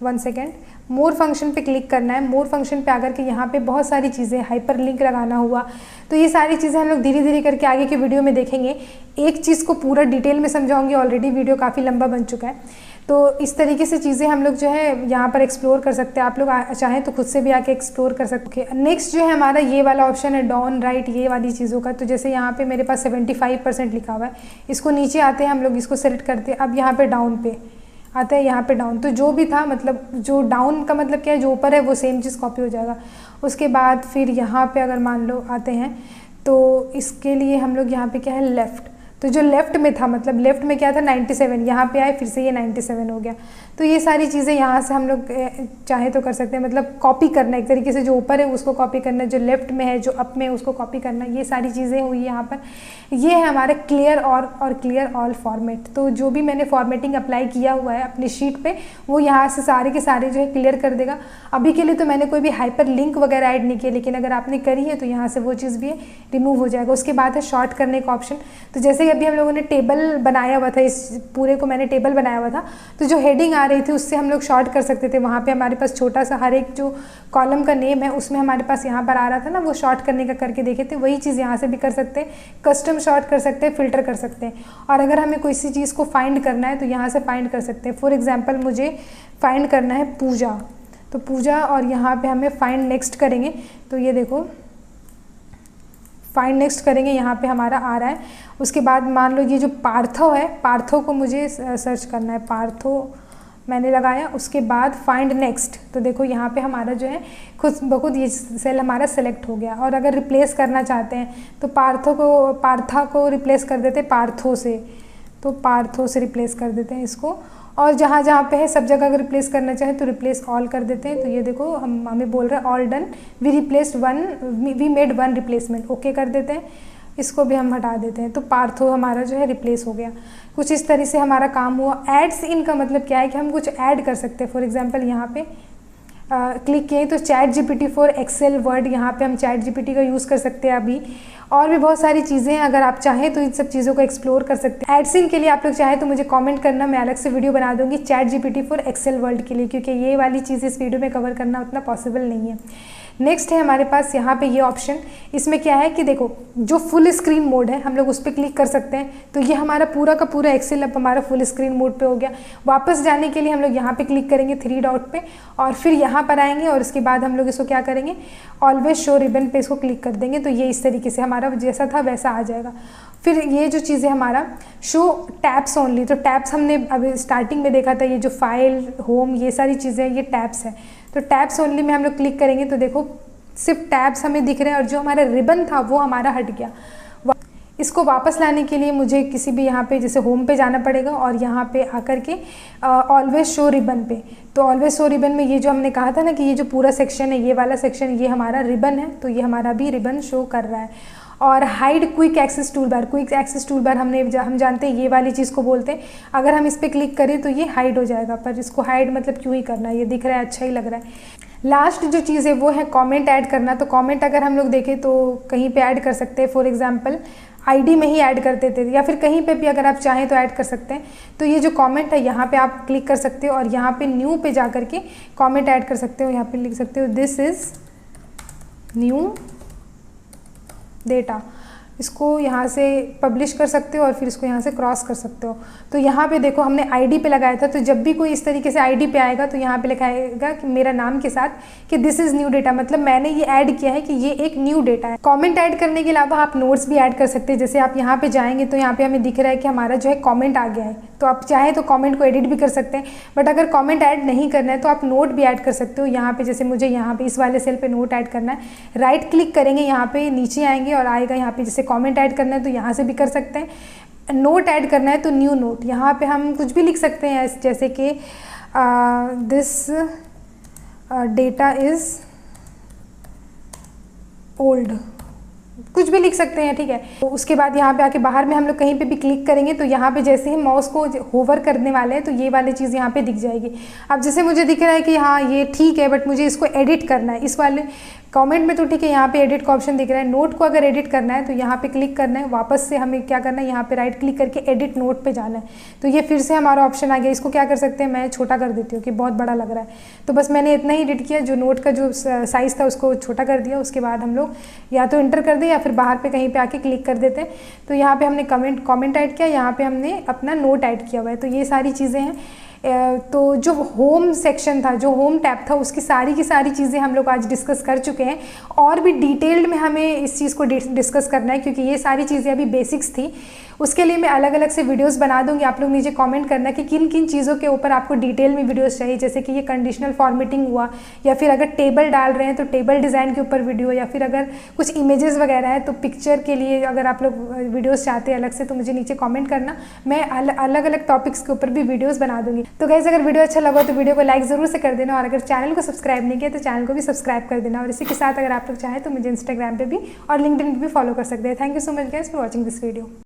1 सेकेंड मोर फंक्शन पे क्लिक करना है। मोर फंक्शन पे आकर के यहाँ पे बहुत सारी चीज़ें, हाइपर लिंक लगाना हुआ, तो ये सारी चीज़ें हम लोग धीरे धीरे करके आगे के वीडियो में देखेंगे। एक चीज़ को पूरा डिटेल में समझाऊंगी, ऑलरेडी वीडियो काफ़ी लंबा बन चुका है। तो इस तरीके से चीज़ें हम लोग जो है यहाँ पर एक्सप्लोर कर सकते हैं। आप लोग चाहें तो खुद से भी आके एक्सप्लोर कर सकते हैं। नेक्स्ट जो है हमारा ये वाला ऑप्शन है डाउन राइट, ये वाली चीज़ों का। तो जैसे यहाँ पे मेरे पास 75% लिखा हुआ है, इसको नीचे आते हैं हम लोग, इसको सेलेक्ट करते हैं। अब यहाँ पे डाउन पे आता है यहाँ पे डाउन, तो जो भी था मतलब जो डाउन का मतलब क्या है, जो ऊपर है वो सेम चीज़ कॉपी हो जाएगा। उसके बाद फिर यहाँ पे अगर मान लो आते हैं तो इसके लिए हम लोग यहाँ पे क्या है लेफ़्ट, तो जो लेफ़्ट में था मतलब लेफ़्ट में क्या था 97, यहाँ पे आए फिर से ये 97 हो गया। तो ये सारी चीज़ें यहाँ से हम लोग चाहे तो कर सकते हैं, मतलब कॉपी करना एक तरीके से, जो ऊपर है उसको कॉपी करना, जो लेफ़्ट में है जो अप में है उसको कॉपी करना, ये सारी चीज़ें हुई यहाँ पर। ये है हमारे क्लियर और क्लियर ऑल फॉर्मेट। तो जो भी मैंने फॉर्मेटिंग अप्लाई किया हुआ है अपनी शीट पे वो यहाँ से सारे के सारे जो है क्लियर कर देगा। अभी के लिए तो मैंने कोई भी हाइपर लिंक वगैरह ऐड नहीं किया, लेकिन अगर आपने करी है तो यहाँ से वो चीज़ भी रिमूव हो जाएगा। उसके बाद है शॉर्ट करने का ऑप्शन। तो जैसे अभी हम लोगों ने टेबल बनाया हुआ था, इस पूरे को मैंने टेबल बनाया हुआ था, तो जो हेडिंग आ रही थी उससे हम लोग शॉर्ट कर सकते थे। वहाँ पे हमारे पास छोटा सा हर एक जो कॉलम का नेम है उसमें हमारे पास यहाँ पर आ रहा था ना, वो शॉर्ट करने का करके देखे थे, वही चीज़ यहाँ से भी कर सकते हैं। कस्टम शॉर्ट कर सकते हैं, फिल्टर कर सकते हैं। और अगर हमें कोई सी चीज़ को फाइंड करना है तो यहाँ से फाइंड कर सकते हैं। फॉर एग्जाम्पल मुझे फाइंड करना है पूजा, तो पूजा और यहाँ पे हमें फाइंड नेक्स्ट करेंगे, तो ये देखो फाइंड नेक्स्ट करेंगे, यहाँ पे हमारा आ रहा है। उसके बाद मान लो ये जो पार्थो है, पार्थो को मुझे सर्च करना है, पार्थो मैंने लगाया। उसके बाद फाइंड नेक्स्ट, तो देखो यहाँ पे हमारा जो है खुद ब खुद ये सेल हमारा सेलेक्ट हो गया। और अगर रिप्लेस करना चाहते हैं तो पार्था को रिप्लेस कर देते हैं पार्थो से, तो पार्थो से रिप्लेस कर देते हैं इसको। और जहाँ जहाँ पे है सब जगह अगर रिप्लेस करना चाहें तो रिप्लेस ऑल कर देते हैं। तो ये देखो हमें बोल रहा है all done, we replaced one, we made one replacement, okay कर देते हैं। इसको भी हम हटा देते हैं, तो पार्थो हमारा जो है रिप्लेस हो गया। कुछ इस तरह से हमारा काम हुआ। एड्स इन का मतलब क्या है कि हम कुछ ऐड कर सकते हैं। फॉर एग्जांपल यहाँ पे क्लिक किए तो ChatGPT for Excel Word, यहाँ पे हम चैट जीपीटी का यूज़ कर सकते हैं अभी। और भी बहुत सारी चीज़ें हैं, अगर आप चाहें तो इन सब चीज़ों को एक्सप्लोर कर सकते हैं। एड्स इन के लिए आप लोग चाहें तो मुझे कमेंट करना, मैं अलग से वीडियो बना दूंगी ChatGPT for Excel Word के लिए, क्योंकि ये वाली चीज़ इस वीडियो में कवर करना उतना पॉसिबल नहीं है। नेक्स्ट है हमारे पास यहाँ पे ये ऑप्शन, इसमें क्या है कि देखो जो फुल स्क्रीन मोड है हम लोग उस पर क्लिक कर सकते हैं। तो ये हमारा पूरा का पूरा एक्सेल अब हमारा फुल स्क्रीन मोड पे हो गया। वापस जाने के लिए हम लोग यहाँ पे क्लिक करेंगे 3 डॉट पे, और फिर यहाँ पर आएंगे और इसके बाद हम लोग इसको क्या करेंगे, ऑलवेज शो रिबन पे इसको क्लिक कर देंगे। तो ये इस तरीके से हमारा जैसा था वैसा आ जाएगा। फिर ये जो चीज़ है हमारा शो टैब्स ओनली, तो टैब्स हमने अभी स्टार्टिंग में देखा था, ये जो फाइल होम ये सारी चीज़ें ये टैब्स है। तो टैब्स ओनली में हम लोग क्लिक करेंगे तो देखो सिर्फ टैब्स हमें दिख रहे हैं और जो हमारा रिबन था वो हमारा हट गया। इसको वापस लाने के लिए मुझे किसी भी यहाँ पे जैसे होम पे जाना पड़ेगा और यहाँ पे आकर के ऑलवेज शो रिबन पे, तो ऑलवेज शो रिबन में ये जो हमने कहा था ना कि ये जो पूरा सेक्शन है, ये वाला सेक्शन ये हमारा रिबन है, तो ये हमारा भी रिबन शो कर रहा है। और hide quick access tool bar, quick access tool bar हम जानते हैं ये वाली चीज़ को बोलते हैं। अगर हम इस पर क्लिक करें तो ये हाइड हो जाएगा, पर इसको हाइड मतलब क्यों ही करना है, ये दिख रहा है अच्छा ही लग रहा है। लास्ट जो चीज़ है वो है कमेंट ऐड करना। तो कमेंट अगर हम लोग देखें तो कहीं पे ऐड कर सकते हैं, फॉर एग्जांपल आईडी में ही ऐड करते थे या फिर कहीं पे भी अगर आप चाहें तो ऐड कर सकते हैं। तो ये जो कमेंट है यहाँ पे आप क्लिक कर सकते हो और यहाँ पे न्यू पे जा कर के कमेंट ऐड कर सकते हो। यहाँ पे लिख सकते हो दिस इज़ न्यू डेटा, इसको यहाँ से पब्लिश कर सकते हो और फिर इसको यहाँ से क्रॉस कर सकते हो। तो यहाँ पे देखो हमने आईडी पे लगाया था, तो जब भी कोई इस तरीके से आईडी पे आएगा तो यहाँ पे लिखा आएगा कि मेरा नाम के साथ कि दिस इज़ न्यू डेटा, मतलब मैंने ये ऐड किया है कि ये एक न्यू डेटा है। कमेंट ऐड करने के अलावा आप नोट्स भी ऐड कर सकते हैं। जैसे आप यहाँ पे जाएंगे तो यहाँ पे हमें दिख रहा है कि हमारा जो है कॉमेंट आ गया है, तो आप चाहें तो कॉमेंट को एडिट भी कर सकते हैं। बट अगर कॉमेंट ऐड नहीं करना है तो आप नोट भी ऐड कर सकते हो। यहाँ पे जैसे मुझे यहाँ पे इस वाले सेल पे नोट ऐड करना है, राइट क्लिक करेंगे, यहाँ पे नीचे आएंगे और आएगा यहाँ पे जैसे कमेंट ऐड करना है तो यहाँ से भी कर सकते हैं। नोट ऐड करना है तो न्यू नोट, यहाँ पे हम कुछ भी लिख सकते हैं जैसे कि दिस डेटा इज़ ओल्ड, कुछ भी लिख सकते हैं, ठीक है। तो उसके बाद यहाँ पे आके बाहर में हम लोग कहीं पे भी क्लिक करेंगे तो यहाँ पे जैसे ही माउस को होवर करने वाले हैं तो ये वाली चीज़ यहाँ पे दिख जाएगी। अब जैसे मुझे दिख रहा है कि हाँ ये ठीक है, बट मुझे इसको एडिट करना है, इस वाले कमेंट में तो ठीक है, यहाँ पे एडिट का ऑप्शन दिख रहा है। नोट को अगर एडिट करना है तो यहाँ पे क्लिक करना है, वापस से हमें क्या करना है, यहाँ पे राइट क्लिक करके एडिट नोट पे जाना है। तो ये फिर से हमारा ऑप्शन आ गया। इसको क्या कर सकते हैं, मैं छोटा कर देती हूँ कि बहुत बड़ा लग रहा है, तो बस मैंने इतना ही एडिट किया, जो नोट का जो साइज़ था उसको छोटा कर दिया। उसके बाद हम लोग या तो इंटर कर दें या फिर बाहर पे कहीं पे आके क्लिक कर देते हैं। तो यहाँ पे हमने कमेंट ऐड किया, यहाँ पे हमने अपना नोट ऐड किया हुआ है। तो ये सारी चीज़ें हैं। तो जो होम सेक्शन था, जो होम टैब था, उसकी सारी की सारी चीज़ें हम लोग आज डिस्कस कर चुके हैं। और भी डिटेल्ड में हमें इस चीज़ को डिस्कस करना है क्योंकि ये सारी चीज़ें अभी बेसिक्स थी। उसके लिए मैं अलग अलग से वीडियोस बना दूंगी। आप लोग नीचे कमेंट करना कि किन किन चीज़ों के ऊपर आपको डिटेल में वीडियोस चाहिए, जैसे कि ये कंडीशनल फॉर्मेटिंग हुआ, या फिर अगर टेबल डाल रहे हैं तो टेबल डिज़ाइन के ऊपर वीडियो, या फिर अगर कुछ इमेजेस वगैरह है तो पिक्चर के लिए अगर आप लोग वीडियोस चाहते हैं अलग से तो मुझे नीचे कमेंट करना, मैं अलग अलग टॉपिक्स के ऊपर भी वीडियोस बना दूंगी। तो गाइस अगर वीडियो अच्छा लगा तो वीडियो को लाइक ज़रूर से कर देना, और अगर चैनल को सब्सक्राइब नहीं किया तो चैनल को भी सब्सक्राइब कर देना। और इसी के साथ अगर आप लोग चाहें तो मुझे इंस्टाग्राम पे भी और लिंक्डइन पे भी फॉलो कर सकते हैं। Thank you so much guys for watching this video.